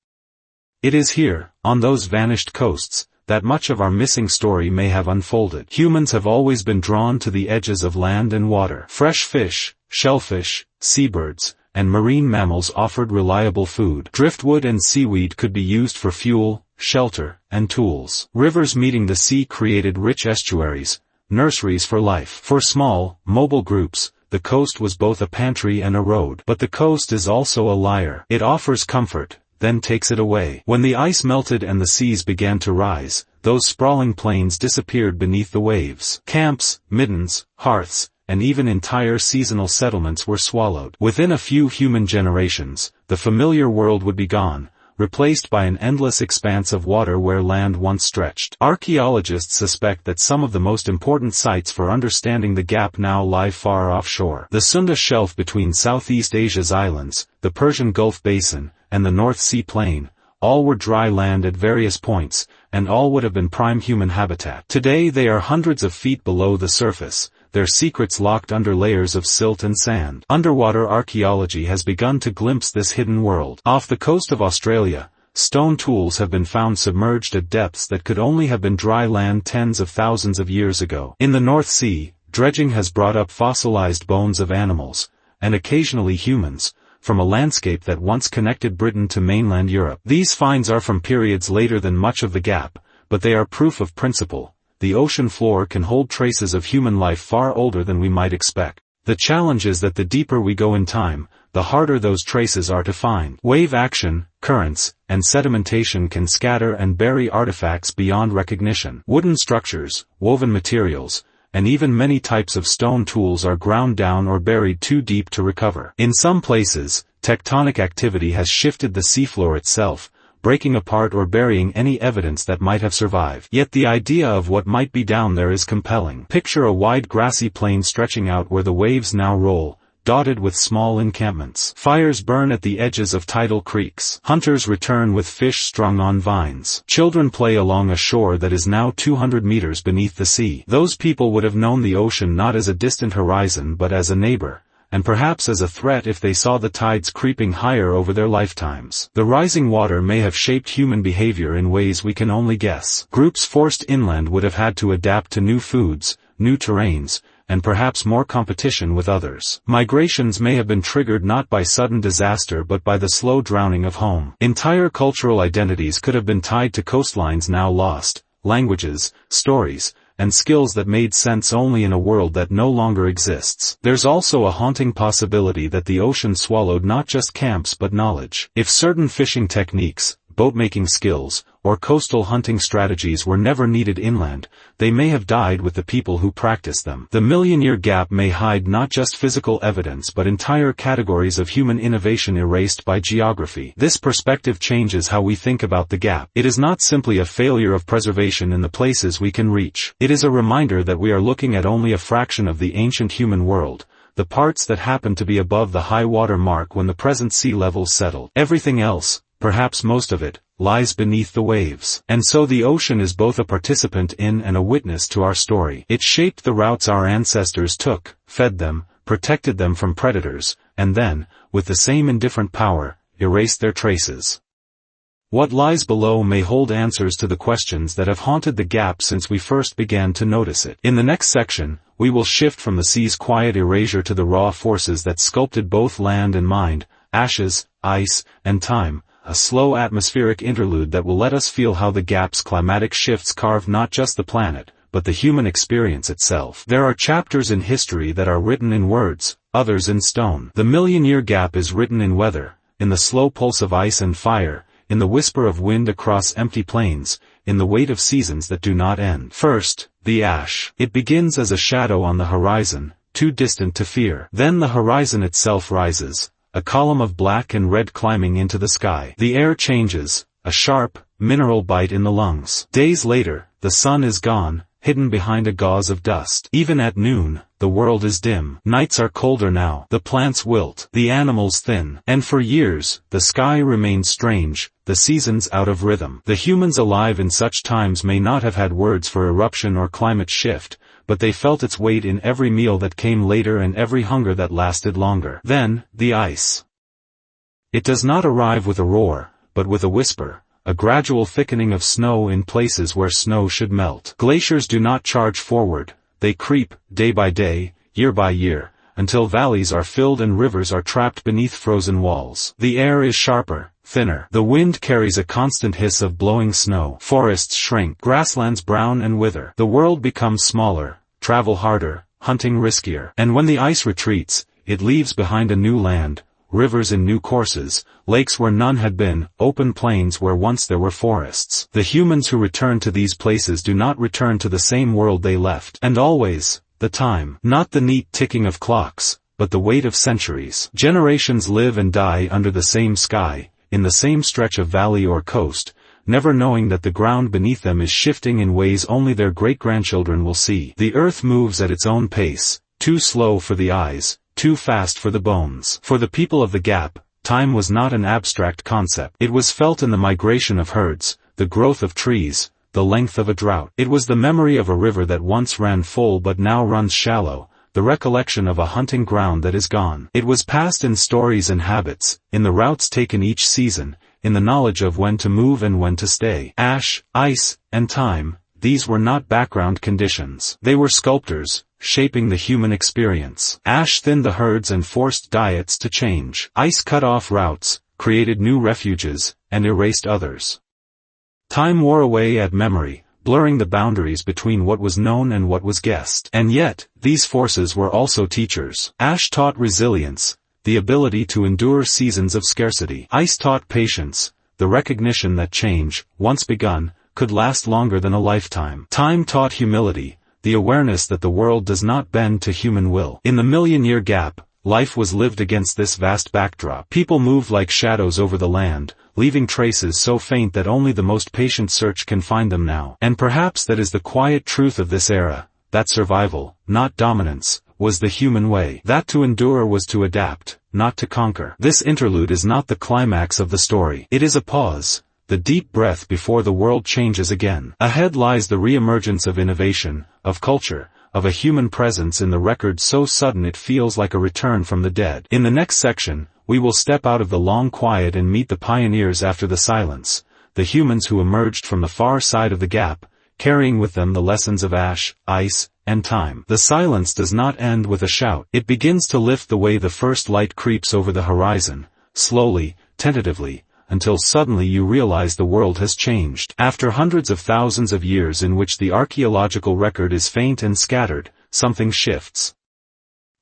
It is here, on those vanished coasts, that much of our missing story may have unfolded. Humans have always been drawn to the edges of land and water. Fresh fish, shellfish, seabirds, and marine mammals offered reliable food. Driftwood and seaweed could be used for fuel, shelter, and tools. Rivers meeting the sea created rich estuaries, nurseries for life. For small, mobile groups, the coast was both a pantry and a road. But the coast is also a liar. It offers comfort, then takes it away. When the ice melted and the seas began to rise, those sprawling plains disappeared beneath the waves. Camps, middens, hearths, and even entire seasonal settlements were swallowed. Within a few human generations, the familiar world would be gone, replaced by an endless expanse of water where land once stretched. Archaeologists suspect that some of the most important sites for understanding the gap now lie far offshore. The Sunda Shelf between Southeast Asia's islands, the Persian Gulf Basin, and the North Sea Plain, all were dry land at various points, and all would have been prime human habitat. Today they are hundreds of feet below the surface, their secrets locked under layers of silt and sand. Underwater archaeology has begun to glimpse this hidden world. Off the coast of Australia, stone tools have been found submerged at depths that could only have been dry land tens of thousands of years ago. In the North Sea, dredging has brought up fossilized bones of animals, and occasionally humans, from a landscape that once connected Britain to mainland Europe. These finds are from periods later than much of the gap, but they are proof of principle. The ocean floor can hold traces of human life far older than we might expect. The challenge is that the deeper we go in time, the harder those traces are to find. Wave action, currents, and sedimentation can scatter and bury artifacts beyond recognition. Wooden structures, woven materials, and even many types of stone tools are ground down or buried too deep to recover. In some places, tectonic activity has shifted the seafloor itself, breaking apart or burying any evidence that might have survived. Yet the idea of what might be down there is compelling. Picture a wide grassy plain stretching out where the waves now roll, dotted with small encampments. Fires burn at the edges of tidal creeks. Hunters return with fish strung on vines. Children play along a shore that is now 200 meters beneath the sea. Those people would have known the ocean not as a distant horizon but as a neighbor, and perhaps as a threat if they saw the tides creeping higher over their lifetimes. The rising water may have shaped human behavior in ways we can only guess. Groups forced inland would have had to adapt to new foods, new terrains, and perhaps more competition with others. Migrations may have been triggered not by sudden disaster but by the slow drowning of home. Entire cultural identities could have been tied to coastlines now lost, languages, stories, and skills that made sense only in a world that no longer exists. There's also a haunting possibility that the ocean swallowed not just camps but knowledge. If certain fishing techniques, boat-making skills, or coastal hunting strategies were never needed inland, they may have died with the people who practiced them. The million-year gap may hide not just physical evidence but entire categories of human innovation erased by geography. This perspective changes how we think about the gap. It is not simply a failure of preservation in the places we can reach. It is a reminder that we are looking at only a fraction of the ancient human world, the parts that happen to be above the high water mark when the present sea levels settled. Everything else, perhaps most of it, lies beneath the waves. And so the ocean is both a participant in and a witness to our story. It shaped the routes our ancestors took, fed them, protected them from predators, and then, with the same indifferent power, erased their traces. What lies below may hold answers to the questions that have haunted the gap since we first began to notice it. In the next section, we will shift from the sea's quiet erasure to the raw forces that sculpted both land and mind, ashes, ice, and time, a slow atmospheric interlude that will let us feel how the gap's climatic shifts carved not just the planet, but the human experience itself. There are chapters in history that are written in words, others in stone. The million-year gap is written in weather, in the slow pulse of ice and fire, in the whisper of wind across empty plains, in the weight of seasons that do not end. First, the ash. It begins as a shadow on the horizon, too distant to fear. Then the horizon itself rises, a column of black and red climbing into the sky. The air changes, a sharp, mineral bite in the lungs. Days later, the sun is gone, hidden behind a gauze of dust. Even at noon, the world is dim. Nights are colder now. The plants wilt. The animals thin. And for years, the sky remains strange, the seasons out of rhythm. The humans alive in such times may not have had words for eruption or climate shift, but they felt its weight in every meal that came later and every hunger that lasted longer. Then, the ice. It does not arrive with a roar, but with a whisper, a gradual thickening of snow in places where snow should melt. Glaciers do not charge forward, they creep, day by day, year by year, until valleys are filled and rivers are trapped beneath frozen walls. The air is sharper, thinner. The wind carries a constant hiss of blowing snow. Forests shrink. Grasslands brown and wither. The world becomes smaller, travel harder, hunting riskier. And when the ice retreats, it leaves behind a new land, rivers in new courses, lakes where none had been, open plains where once there were forests. The humans who return to these places do not return to the same world they left. And always, the time. Not the neat ticking of clocks, but the weight of centuries. Generations live and die under the same sky, in the same stretch of valley or coast, never knowing that the ground beneath them is shifting in ways only their great-grandchildren will see. The earth moves at its own pace, too slow for the eyes, too fast for the bones. For the people of the gap, time was not an abstract concept. It was felt in the migration of herds, the growth of trees, the length of a drought. It was the memory of a river that once ran full but now runs shallow, the recollection of a hunting ground that is gone. It was passed in stories and habits, in the routes taken each season, in the knowledge of when to move and when to stay. Ash, ice, and time, these were not background conditions. They were sculptors, shaping the human experience. Ash thinned the herds and forced diets to change. Ice cut off routes, created new refuges, and erased others. Time wore away at memory, blurring the boundaries between what was known and what was guessed. And yet, these forces were also teachers. Ash taught resilience, the ability to endure seasons of scarcity. Ice taught patience, the recognition that change, once begun, could last longer than a lifetime. Time taught humility, the awareness that the world does not bend to human will. In the million-year gap, life was lived against this vast backdrop. People moved like shadows over the land, leaving traces so faint that only the most patient search can find them now. And perhaps that is the quiet truth of this era, that survival, not dominance, was the human way. That to endure was to adapt, not to conquer. This interlude is not the climax of the story. It is a pause, the deep breath before the world changes again. Ahead lies the re-emergence of innovation, of culture, of a human presence in the record so sudden it feels like a return from the dead. In the next section, we will step out of the long quiet and meet the pioneers after the silence, the humans who emerged from the far side of the gap, carrying with them the lessons of ash, ice, and time. The silence does not end with a shout. It begins to lift the way the first light creeps over the horizon, slowly, tentatively, until suddenly you realize the world has changed. After hundreds of thousands of years in which the archaeological record is faint and scattered, something shifts.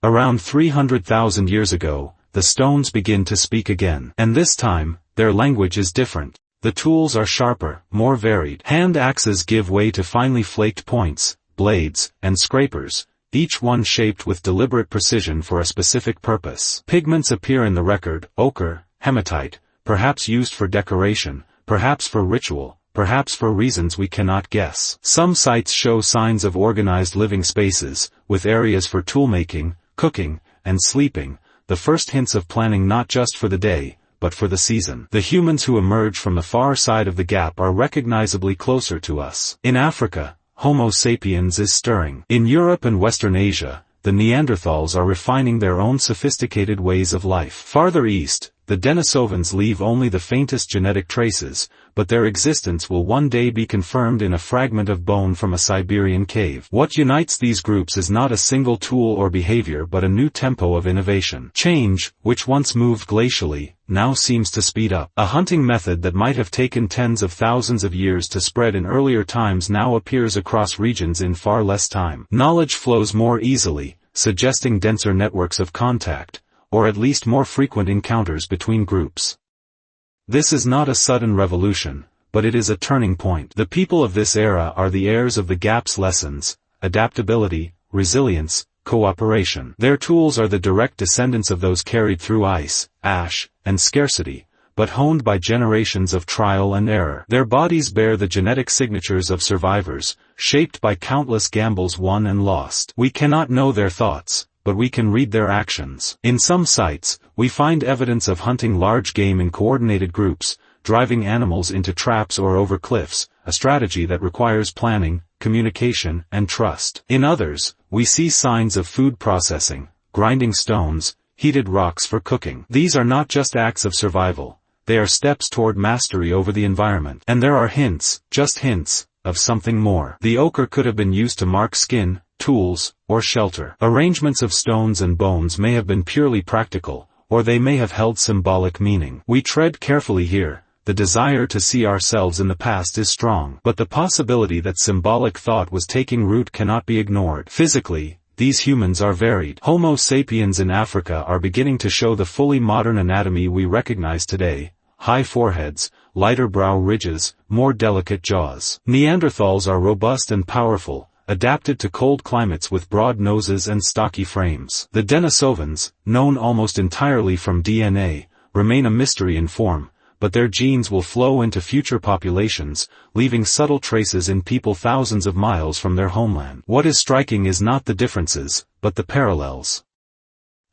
Around 300,000 years ago, the stones begin to speak again. And this time, their language is different. The tools are sharper, more varied. Hand axes give way to finely flaked points, blades, and scrapers, each one shaped with deliberate precision for a specific purpose. Pigments appear in the record: ochre, hematite, perhaps used for decoration, perhaps for ritual, perhaps for reasons we cannot guess. Some sites show signs of organized living spaces, with areas for toolmaking, cooking, and sleeping, the first hints of planning not just for the day, but for the season. The humans who emerge from the far side of the gap are recognizably closer to us. In Africa, Homo sapiens is stirring. In Europe and Western Asia, the Neanderthals are refining their own sophisticated ways of life. Farther east, the Denisovans leave only the faintest genetic traces, but their existence will one day be confirmed in a fragment of bone from a Siberian cave. What unites these groups is not a single tool or behavior but a new tempo of innovation. Change, which once moved glacially, now seems to speed up. A hunting method that might have taken tens of thousands of years to spread in earlier times now appears across regions in far less time. Knowledge flows more easily, suggesting denser networks of contact, or at least more frequent encounters between groups. This is not a sudden revolution, but it is a turning point. The people of this era are the heirs of the gap's lessons: adaptability, resilience, cooperation. Their tools are the direct descendants of those carried through ice, ash, and scarcity, but honed by generations of trial and error. Their bodies bear the genetic signatures of survivors, shaped by countless gambles won and lost. We cannot know their thoughts, but we can read their actions. In some sites, we find evidence of hunting large game in coordinated groups, driving animals into traps or over cliffs, a strategy that requires planning, communication, and trust. In others, we see signs of food processing, grinding stones, heated rocks for cooking. These are not just acts of survival, they are steps toward mastery over the environment. And there are hints, just hints, of something more. The ochre could have been used to mark skin, tools, or shelter. Arrangements of stones and bones may have been purely practical, or they may have held symbolic meaning. We tread carefully here. The desire to see ourselves in the past is strong, but the possibility that symbolic thought was taking root cannot be ignored. Physically, these humans are varied. Homo sapiens in Africa are beginning to show the fully modern anatomy we recognize today: high foreheads, lighter brow ridges, more delicate jaws. Neanderthals are robust and powerful, adapted to cold climates with broad noses and stocky frames. The Denisovans, known almost entirely from DNA, remain a mystery in form, but their genes will flow into future populations, leaving subtle traces in people thousands of miles from their homeland. What is striking is not the differences, but the parallels.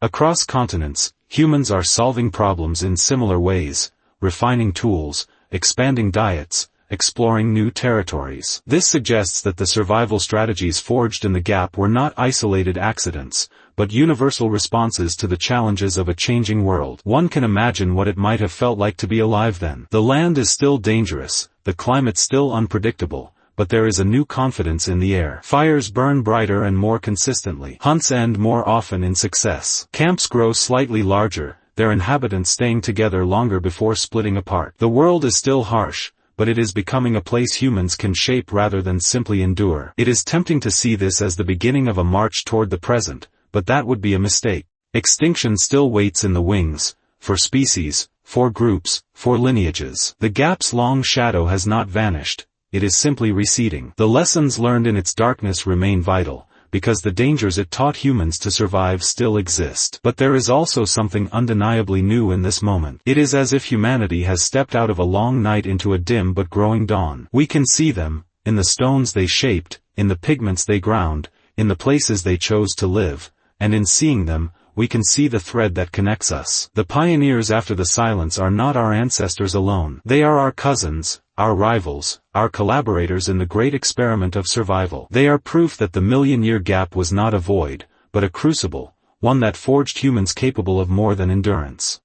Across continents, humans are solving problems in similar ways, refining tools, expanding diets, exploring new territories. This suggests that the survival strategies forged in the gap were not isolated accidents, but universal responses to the challenges of a changing world. One can imagine what it might have felt like to be alive then. The land is still dangerous, the climate still unpredictable, but there is a new confidence in the air. Fires burn brighter and more consistently. Hunts end more often in success. Camps grow slightly larger, their inhabitants staying together longer before splitting apart. The world is still harsh, but it is becoming a place humans can shape rather than simply endure. It is tempting to see this as the beginning of a march toward the present, but that would be a mistake. Extinction still waits in the wings, for species, for groups, for lineages. The gap's long shadow has not vanished, it is simply receding. The lessons learned in its darkness remain vital, because the dangers it taught humans to survive still exist. But there is also something undeniably new in this moment. It is as if humanity has stepped out of a long night into a dim but growing dawn. We can see them, in the stones they shaped, in the pigments they ground, in the places they chose to live, and in seeing them, we can see the thread that connects us. The pioneers after the silence are not our ancestors alone. They are our cousins, our rivals, our collaborators in the great experiment of survival. They are proof that the million-year gap was not a void, but a crucible, one that forged humans capable of more than endurance.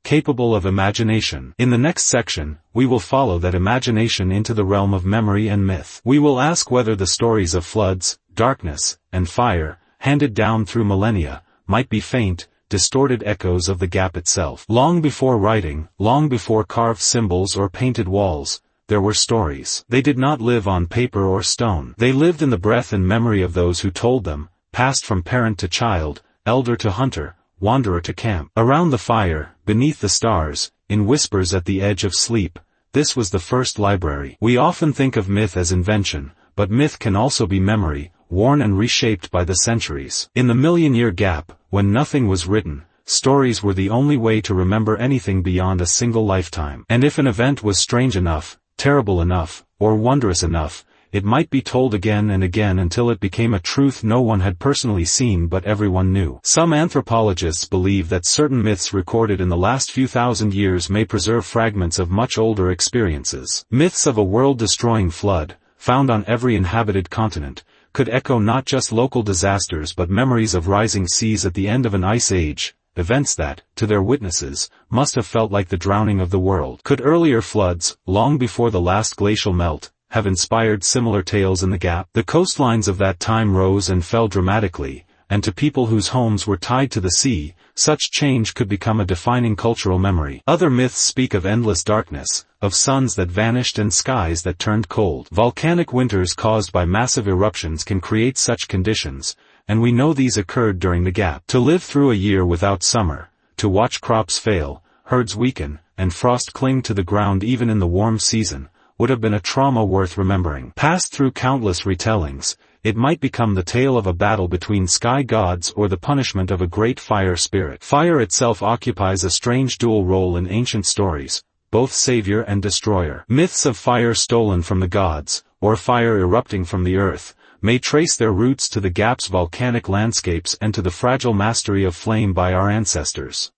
Capable of imagination. In the next section, we will follow that imagination into the realm of memory and myth. We will ask whether the stories of floods, darkness, and fire, handed down through millennia, might be faint, distorted echoes of the gap itself. Long before writing, long before carved symbols or painted walls, there were stories. They did not live on paper or stone. They lived in the breath and memory of those who told them, passed from parent to child, elder to hunter, wanderer to camp. Around the fire, beneath the stars, in whispers at the edge of sleep, this was the first library. We often think of myth as invention, but myth can also be memory, worn and reshaped by the centuries. In the million-year gap, when nothing was written, stories were the only way to remember anything beyond a single lifetime. And if an event was strange enough, terrible enough, or wondrous enough, it might be told again and again until it became a truth no one had personally seen but everyone knew. Some anthropologists believe that certain myths recorded in the last few thousand years may preserve fragments of much older experiences. Myths of a world-destroying flood, found on every inhabited continent, could echo not just local disasters but memories of rising seas at the end of an ice age, events that, to their witnesses, must have felt like the drowning of the world. Could earlier floods, long before the last glacial melt, have inspired similar tales in the gap? The coastlines of that time rose and fell dramatically, and to people whose homes were tied to the sea, such change could become a defining cultural memory. Other myths speak of endless darkness, of suns that vanished and skies that turned cold. Volcanic winters caused by massive eruptions can create such conditions, and we know these occurred during the gap. To live through a year without summer, to watch crops fail, herds weaken, and frost cling to the ground even in the warm season, would have been a trauma worth remembering. Passed through countless retellings, it might become the tale of a battle between sky gods or the punishment of a great fire spirit. Fire itself occupies a strange dual role in ancient stories, both savior and destroyer. Myths of fire stolen from the gods, or fire erupting from the earth, may trace their roots to the gap's volcanic landscapes and to the fragile mastery of flame by our ancestors.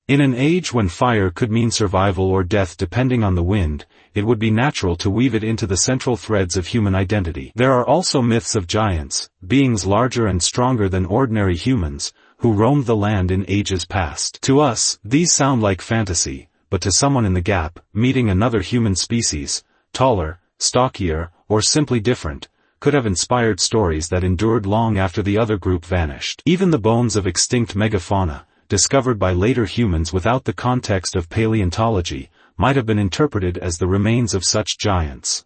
In an age when fire could mean survival or death depending on the wind, it would be natural to weave it into the central threads of human identity. There are also myths of giants, beings larger and stronger than ordinary humans, who roamed the land in ages past. To us, these sound like fantasy, but to someone in the gap, meeting another human species, taller, stockier, or simply different, could have inspired stories that endured long after the other group vanished. Even the bones of extinct megafauna, discovered by later humans without the context of paleontology, might have been interpreted as the remains of such giants.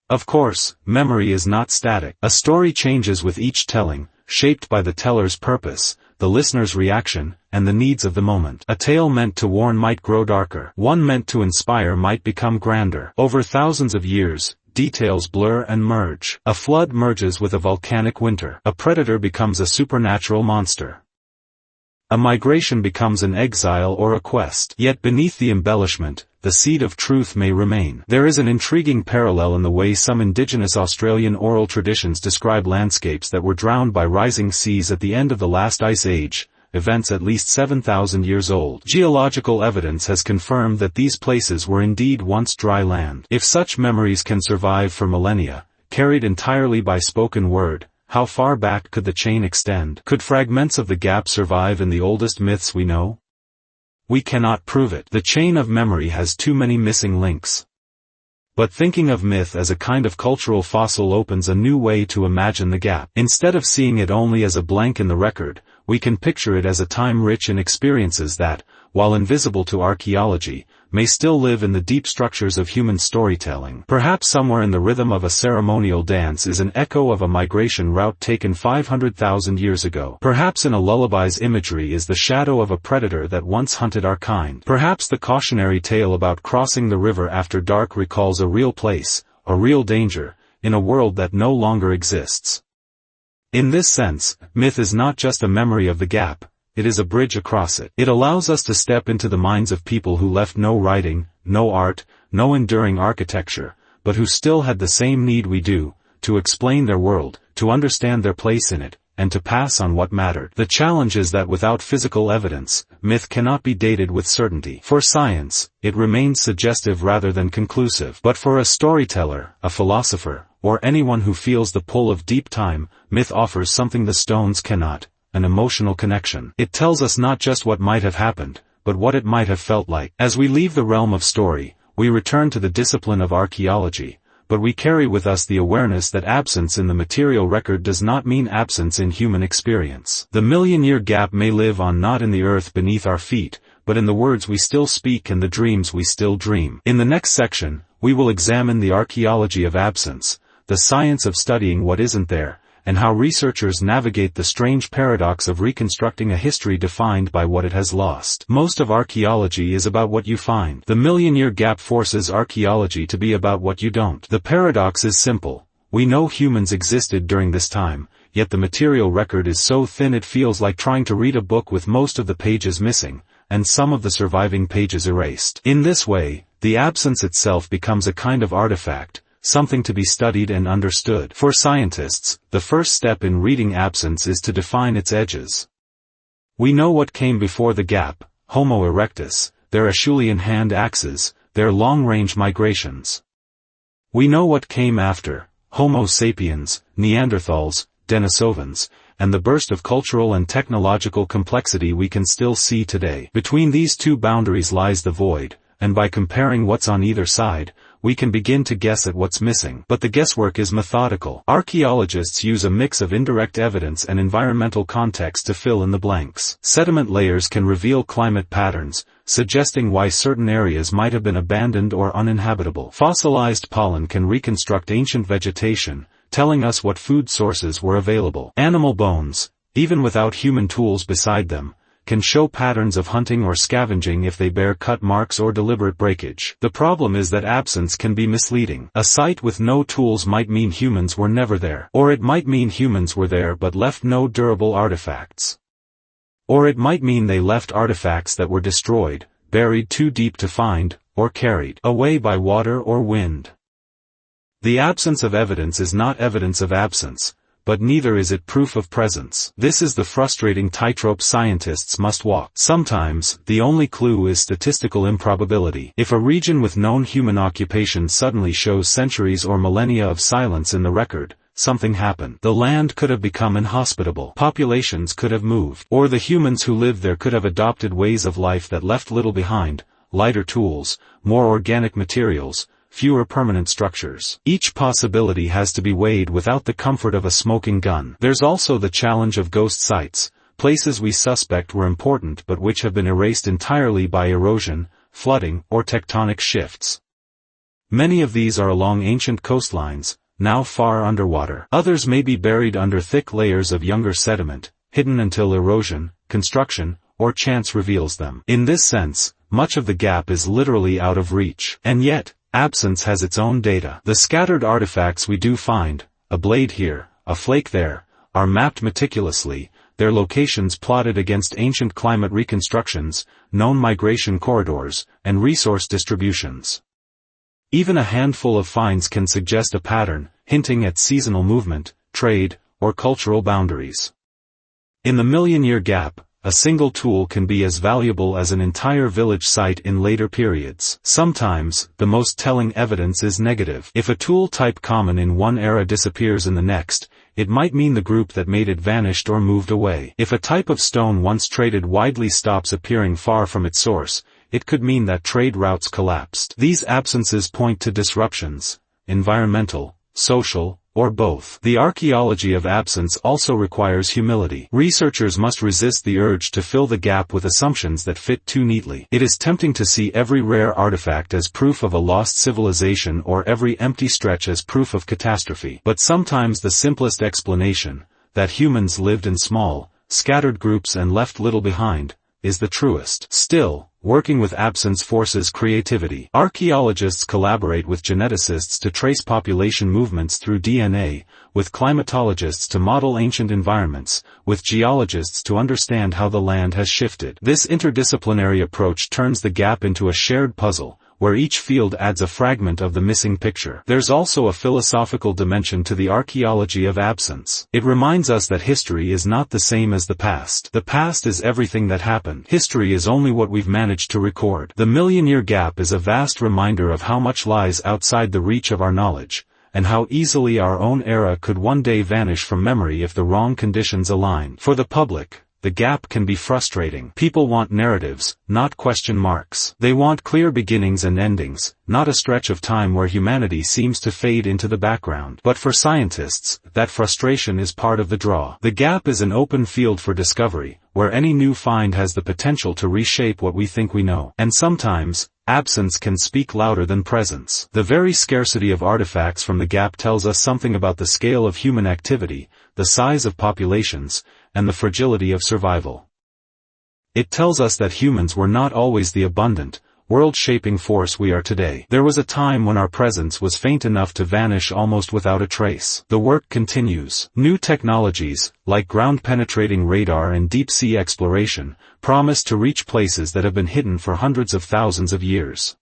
Of course, memory is not static. A story changes with each telling, shaped by the teller's purpose, the listener's reaction, and the needs of the moment. A tale meant to warn might grow darker. One meant to inspire might become grander. Over thousands of years, details blur and merge. A flood merges with a volcanic winter. A predator becomes a supernatural monster. A migration becomes an exile or a quest. Yet beneath the embellishment, the seed of truth may remain. There is an intriguing parallel in the way some indigenous Australian oral traditions describe landscapes that were drowned by rising seas at the end of the last ice age, events at least 7,000 years old. Geological evidence has confirmed that these places were indeed once dry land. If such memories can survive for millennia, carried entirely by spoken word, how far back could the chain extend? Could fragments of the gap survive in the oldest myths we know? We cannot prove it. The chain of memory has too many missing links. But thinking of myth as a kind of cultural fossil opens a new way to imagine the gap. Instead of seeing it only as a blank in the record, we can picture it as a time rich in experiences that, while invisible to archaeology, may still live in the deep structures of human storytelling. Perhaps somewhere in the rhythm of a ceremonial dance is an echo of a migration route taken 500,000 years ago. Perhaps in a lullaby's imagery is the shadow of a predator that once hunted our kind. Perhaps the cautionary tale about crossing the river after dark recalls a real place, a real danger, in a world that no longer exists. In this sense, myth is not just a memory of the gap, it is a bridge across it. It allows us to step into the minds of people who left no writing, no art, no enduring architecture, but who still had the same need we do, to explain their world, to understand their place in it, and to pass on what mattered. The challenge is that without physical evidence, myth cannot be dated with certainty. For science, it remains suggestive rather than conclusive. But for a storyteller, a philosopher, or anyone who feels the pull of deep time, myth offers something the stones cannot: an emotional connection. It tells us not just what might have happened, but what it might have felt like. As we leave the realm of story, we return to the discipline of archaeology, but we carry with us the awareness that absence in the material record does not mean absence in human experience. The million-year gap may live on not in the earth beneath our feet, but in the words we still speak and the dreams we still dream. In the next section, we will examine the archaeology of absence, the science of studying what isn't there, and how researchers navigate the strange paradox of reconstructing a history defined by what it has lost. Most of archaeology is about what you find. The million-year gap forces archaeology to be about what you don't. The paradox is simple. We know humans existed during this time, yet the material record is so thin it feels like trying to read a book with most of the pages missing, and some of the surviving pages erased. In this way, the absence itself becomes a kind of artifact, something to be studied and understood. For scientists, the first step in reading absence is to define its edges. We know what came before the gap: Homo erectus, their Acheulean hand axes, their long-range migrations. We know what came after: Homo sapiens, Neanderthals, Denisovans, and the burst of cultural and technological complexity we can still see today. Between these two boundaries lies the void, and by comparing what's on either side, we can begin to guess at what's missing. But the guesswork is methodical. Archaeologists use a mix of indirect evidence and environmental context to fill in the blanks. Sediment layers can reveal climate patterns, suggesting why certain areas might have been abandoned or uninhabitable. Fossilized pollen can reconstruct ancient vegetation, telling us what food sources were available. Animal bones, even without human tools beside them, can show patterns of hunting or scavenging if they bear cut marks or deliberate breakage. The problem is that absence can be misleading. A site with no tools might mean humans were never there. Or it might mean humans were there but left no durable artifacts. Or it might mean they left artifacts that were destroyed, buried too deep to find, or carried away by water or wind. The absence of evidence is not evidence of absence, but neither is it proof of presence. This is the frustrating tightrope scientists must walk. Sometimes, the only clue is statistical improbability. If a region with known human occupation suddenly shows centuries or millennia of silence in the record, something happened. The land could have become inhospitable. Populations could have moved. Or the humans who lived there could have adopted ways of life that left little behind: lighter tools, more organic materials, fewer permanent structures. Each possibility has to be weighed without the comfort of a smoking gun. There's also the challenge of ghost sites, places we suspect were important but which have been erased entirely by erosion, flooding, or tectonic shifts. Many of these are along ancient coastlines, now far underwater. Others may be buried under thick layers of younger sediment, hidden until erosion, construction, or chance reveals them. In this sense, much of the gap is literally out of reach. And yet, absence has its own data. The scattered artifacts we do find, a blade here, a flake there, are mapped meticulously, their locations plotted against ancient climate reconstructions, known migration corridors, and resource distributions. Even a handful of finds can suggest a pattern, hinting at seasonal movement, trade, or cultural boundaries. In the million-year gap, a single tool can be as valuable as an entire village site in later periods. Sometimes, the most telling evidence is negative. If a tool type common in one era disappears in the next, it might mean the group that made it vanished or moved away. If a type of stone once traded widely stops appearing far from its source, it could mean that trade routes collapsed. These absences point to disruptions, environmental, social, or both. The archaeology of absence also requires humility. Researchers must resist the urge to fill the gap with assumptions that fit too neatly. It is tempting to see every rare artifact as proof of a lost civilization or every empty stretch as proof of catastrophe. But sometimes the simplest explanation, that humans lived in small, scattered groups and left little behind, is the truest. Still, working with absence forces creativity. Archaeologists collaborate with geneticists to trace population movements through DNA, with climatologists to model ancient environments, with geologists to understand how the land has shifted. This interdisciplinary approach turns the gap into a shared puzzle, where each field adds a fragment of the missing picture. There's also a philosophical dimension to the archaeology of absence. It reminds us that history is not the same as the past. The past is everything that happened. History is only what we've managed to record. The million-year gap is a vast reminder of how much lies outside the reach of our knowledge, and how easily our own era could one day vanish from memory if the wrong conditions align. For the public, the gap can be frustrating. People want narratives, not question marks. They want clear beginnings and endings, not a stretch of time where humanity seems to fade into the background. But for scientists, that frustration is part of the draw. The gap is an open field for discovery, where any new find has the potential to reshape what we think we know. And sometimes, absence can speak louder than presence. The very scarcity of artifacts from the gap tells us something about the scale of human activity, the size of populations, and the fragility of survival. It tells us that humans were not always the abundant, world-shaping force we are today. There was a time when our presence was faint enough to vanish almost without a trace. The work continues. New technologies, like ground-penetrating radar and deep-sea exploration, promise to reach places that have been hidden for hundreds of thousands of years.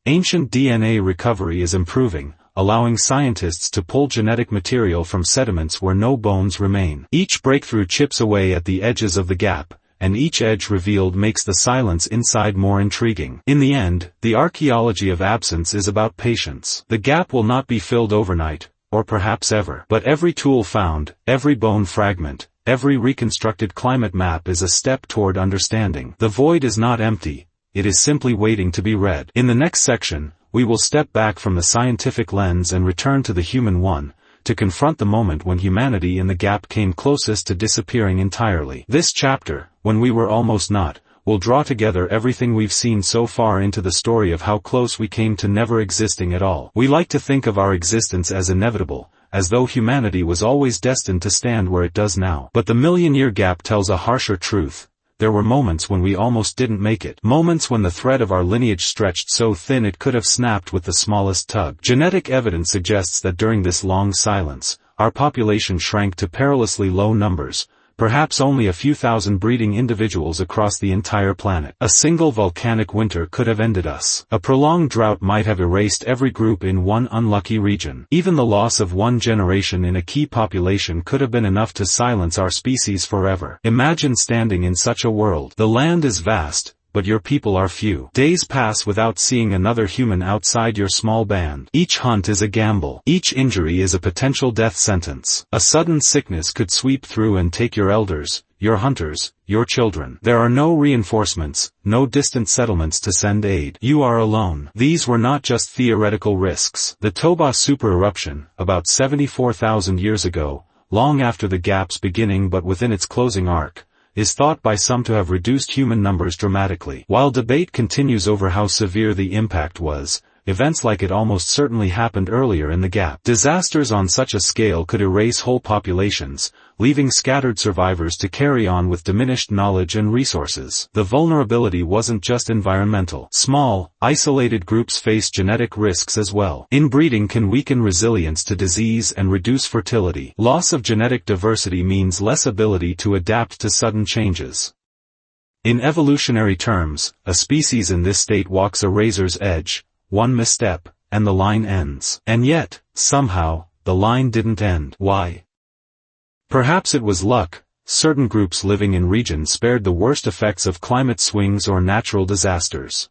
Ancient DNA recovery is improving, allowing scientists to pull genetic material from sediments where no bones remain. Each breakthrough chips away at the edges of the gap, and each edge revealed makes the silence inside more intriguing. In the end, the archaeology of absence is about patience. The gap will not be filled overnight, or perhaps ever. But every tool found, every bone fragment, every reconstructed climate map is a step toward understanding. The void is not empty, it is simply waiting to be read. In the next section, we will step back from the scientific lens and return to the human one, to confront the moment when humanity in the gap came closest to disappearing entirely. This chapter, When We Were Almost Not, will draw together everything we've seen so far into the story of how close we came to never existing at all. We like to think of our existence as inevitable, as though humanity was always destined to stand where it does now. But the million-year gap tells a harsher truth. There were moments when we almost didn't make it. Moments when the thread of our lineage stretched so thin it could have snapped with the smallest tug. Genetic evidence suggests that during this long silence, our population shrank to perilously low numbers, perhaps only a few thousand breeding individuals across the entire planet. A single volcanic winter could have ended us. A prolonged drought might have erased every group in one unlucky region. Even the loss of one generation in a key population could have been enough to silence our species forever. Imagine standing in such a world. The land is vast, but your people are few. Days pass without seeing another human outside your small band. Each hunt is a gamble. Each injury is a potential death sentence. A sudden sickness could sweep through and take your elders, your hunters, your children. There are no reinforcements, no distant settlements to send aid. You are alone. These were not just theoretical risks. The Toba supereruption, about 74,000 years ago, long after the gap's beginning but within its closing arc, is thought by some to have reduced human numbers dramatically. While debate continues over how severe the impact was, events like it almost certainly happened earlier in the gap. Disasters on such a scale could erase whole populations, leaving scattered survivors to carry on with diminished knowledge and resources. The vulnerability wasn't just environmental. Small, isolated groups face genetic risks as well. Inbreeding can weaken resilience to disease and reduce fertility. Loss of genetic diversity means less ability to adapt to sudden changes. In evolutionary terms, a species in this state walks a razor's edge. One misstep, and the line ends. And yet, somehow, the line didn't end. Why? Perhaps it was luck. Certain groups living in regions spared the worst effects of climate swings or natural disasters.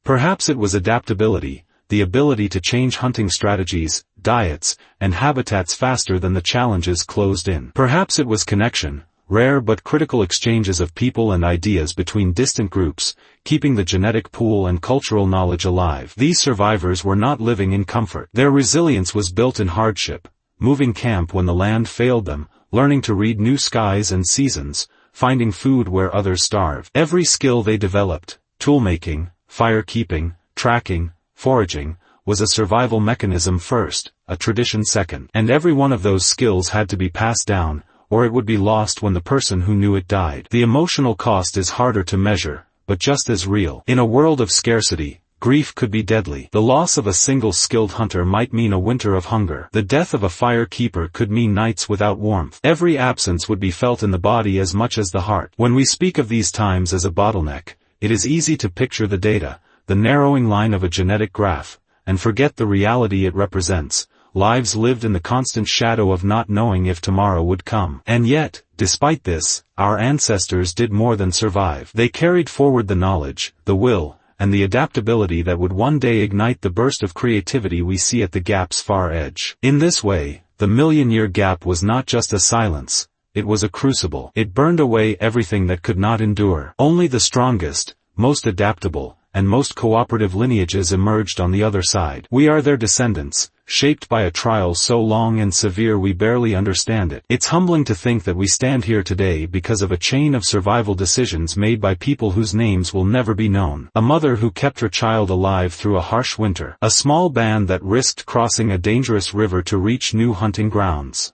Perhaps it was adaptability, the ability to change hunting strategies, diets, and habitats faster than the challenges closed in. Perhaps it was connection, rare but critical exchanges of people and ideas between distant groups, keeping the genetic pool and cultural knowledge alive. These survivors were not living in comfort. Their resilience was built in hardship, moving camp when the land failed them, learning to read new skies and seasons, finding food where others starved. Every skill they developed, toolmaking, fire-keeping, tracking, foraging, was a survival mechanism first, a tradition second. And every one of those skills had to be passed down, or it would be lost when the person who knew it died. The emotional cost is harder to measure, but just as real. In a world of scarcity, grief could be deadly. The loss of a single skilled hunter might mean a winter of hunger. The death of a fire keeper could mean nights without warmth. Every absence would be felt in the body as much as the heart. When we speak of these times as a bottleneck, it is easy to picture the data, the narrowing line of a genetic graph, and forget the reality it represents. Lives lived in the constant shadow of not knowing if tomorrow would come. And yet, despite this, our ancestors did more than survive. They carried forward the knowledge, the will, and the adaptability that would one day ignite the burst of creativity we see at the gap's far edge. In this way, the million-year gap was not just a silence, it was a crucible. It burned away everything that could not endure. Only the strongest, most adaptable, and most cooperative lineages emerged on the other side. We are their descendants, shaped by a trial so long and severe we barely understand it. It's humbling to think that we stand here today because of a chain of survival decisions made by people whose names will never be known. A mother who kept her child alive through a harsh winter. A small band that risked crossing a dangerous river to reach new hunting grounds.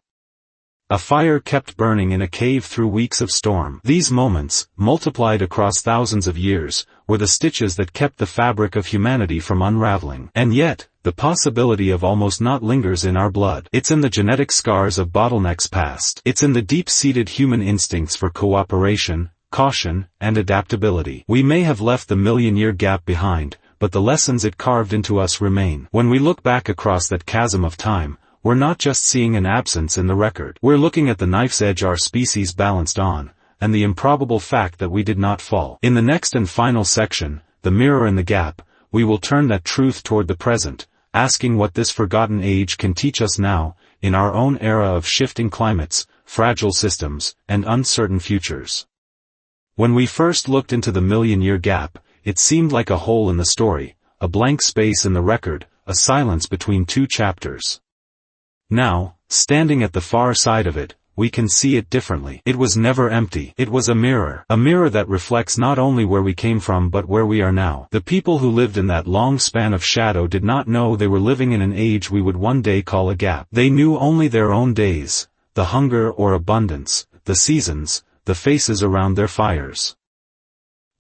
A fire kept burning in a cave through weeks of storm. These moments, multiplied across thousands of years, were the stitches that kept the fabric of humanity from unraveling. And yet, the possibility of almost not lingers in our blood. It's in the genetic scars of bottlenecks past. It's in the deep-seated human instincts for cooperation, caution, and adaptability. We may have left the million-year gap behind, but the lessons it carved into us remain. When we look back across that chasm of time, we're not just seeing an absence in the record. We're looking at the knife's edge our species balanced on, and the improbable fact that we did not fall. In the next and final section, The Mirror and the Gap, we will turn that truth toward the present, asking what this forgotten age can teach us now, in our own era of shifting climates, fragile systems, and uncertain futures. When we first looked into the million-year gap, it seemed like a hole in the story, a blank space in the record, a silence between two chapters. Now, standing at the far side of it, we can see it differently. It was never empty. It was a mirror that reflects not only where we came from but where we are now. The people who lived in that long span of shadow did not know they were living in an age we would one day call a gap. They knew only their own days, the hunger or abundance, the seasons, the faces around their fires.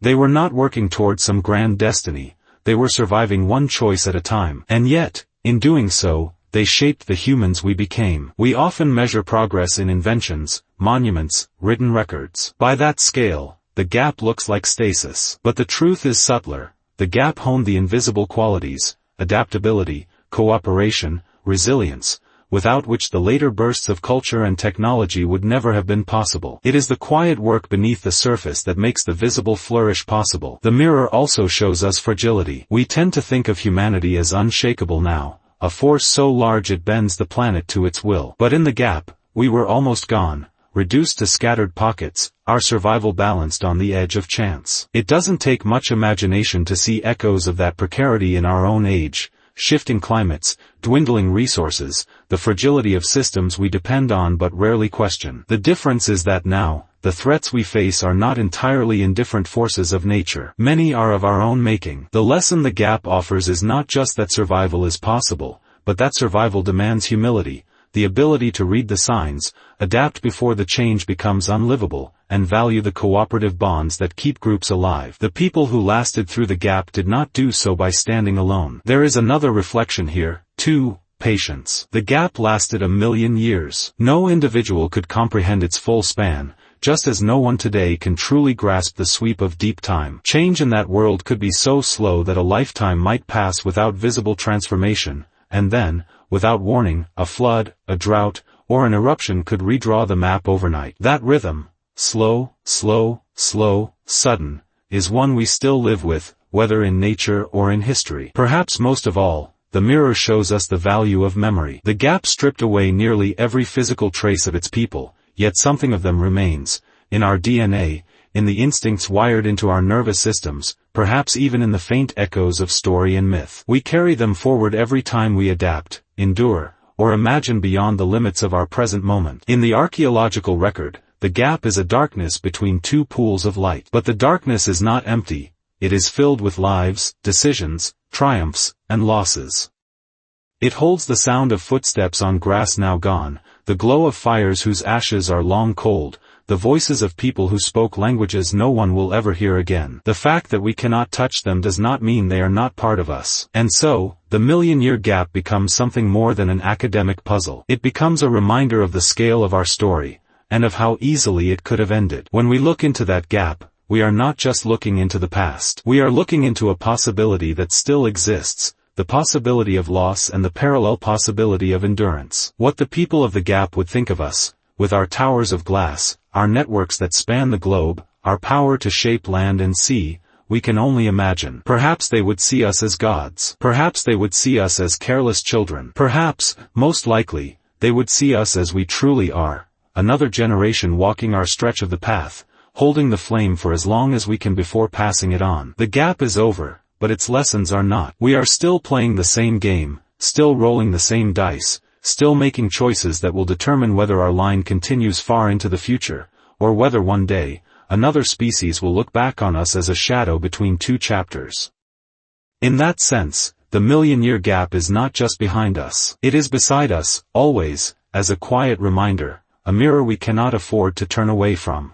They were not working toward some grand destiny, they were surviving one choice at a time. And yet, in doing so, they shaped the humans we became. We often measure progress in inventions, monuments, written records. By that scale, the gap looks like stasis. But the truth is subtler. The gap honed the invisible qualities, adaptability, cooperation, resilience, without which the later bursts of culture and technology would never have been possible. It is the quiet work beneath the surface that makes the visible flourish possible. The mirror also shows us fragility. We tend to think of humanity as unshakable now, a force so large it bends the planet to its will. But in the gap, we were almost gone, reduced to scattered pockets, our survival balanced on the edge of chance. It doesn't take much imagination to see echoes of that precarity in our own age, shifting climates, dwindling resources, the fragility of systems we depend on but rarely question. The difference is that now, the threats we face are not entirely indifferent forces of nature. Many are of our own making. The lesson the gap offers is not just that survival is possible, but that survival demands humility, the ability to read the signs, adapt before the change becomes unlivable, and value the cooperative bonds that keep groups alive. The people who lasted through the gap did not do so by standing alone. There is another reflection here, too: patience. The gap lasted 1,000,000 years. No individual could comprehend its full span, just as no one today can truly grasp the sweep of deep time. Change in that world could be so slow that a lifetime might pass without visible transformation, and then, without warning, a flood, a drought, or an eruption could redraw the map overnight. That rhythm, slow, slow, slow, sudden, is one we still live with, whether in nature or in history. Perhaps most of all, the mirror shows us the value of memory. The gap stripped away nearly every physical trace of its people, yet something of them remains, in our DNA, in the instincts wired into our nervous systems, perhaps even in the faint echoes of story and myth. We carry them forward every time we adapt, endure, or imagine beyond the limits of our present moment. In the archaeological record, the gap is a darkness between two pools of light. But the darkness is not empty, it is filled with lives, decisions, triumphs, and losses. It holds the sound of footsteps on grass now gone, the glow of fires whose ashes are long cold, the voices of people who spoke languages no one will ever hear again. The fact that we cannot touch them does not mean they are not part of us. And so, the million-year gap becomes something more than an academic puzzle. It becomes a reminder of the scale of our story, and of how easily it could have ended. When we look into that gap, we are not just looking into the past. We are looking into a possibility that still exists, the possibility of loss and the parallel possibility of endurance. What the people of the gap would think of us, with our towers of glass, our networks that span the globe, our power to shape land and sea, we can only imagine. Perhaps they would see us as gods. Perhaps they would see us as careless children. Perhaps, most likely, they would see us as we truly are, another generation walking our stretch of the path, holding the flame for as long as we can before passing it on. The gap is over, but its lessons are not. We are still playing the same game, still rolling the same dice, still making choices that will determine whether our line continues far into the future, or whether one day, another species will look back on us as a shadow between two chapters. In that sense, the million-year gap is not just behind us. It is beside us, always, as a quiet reminder, a mirror we cannot afford to turn away from.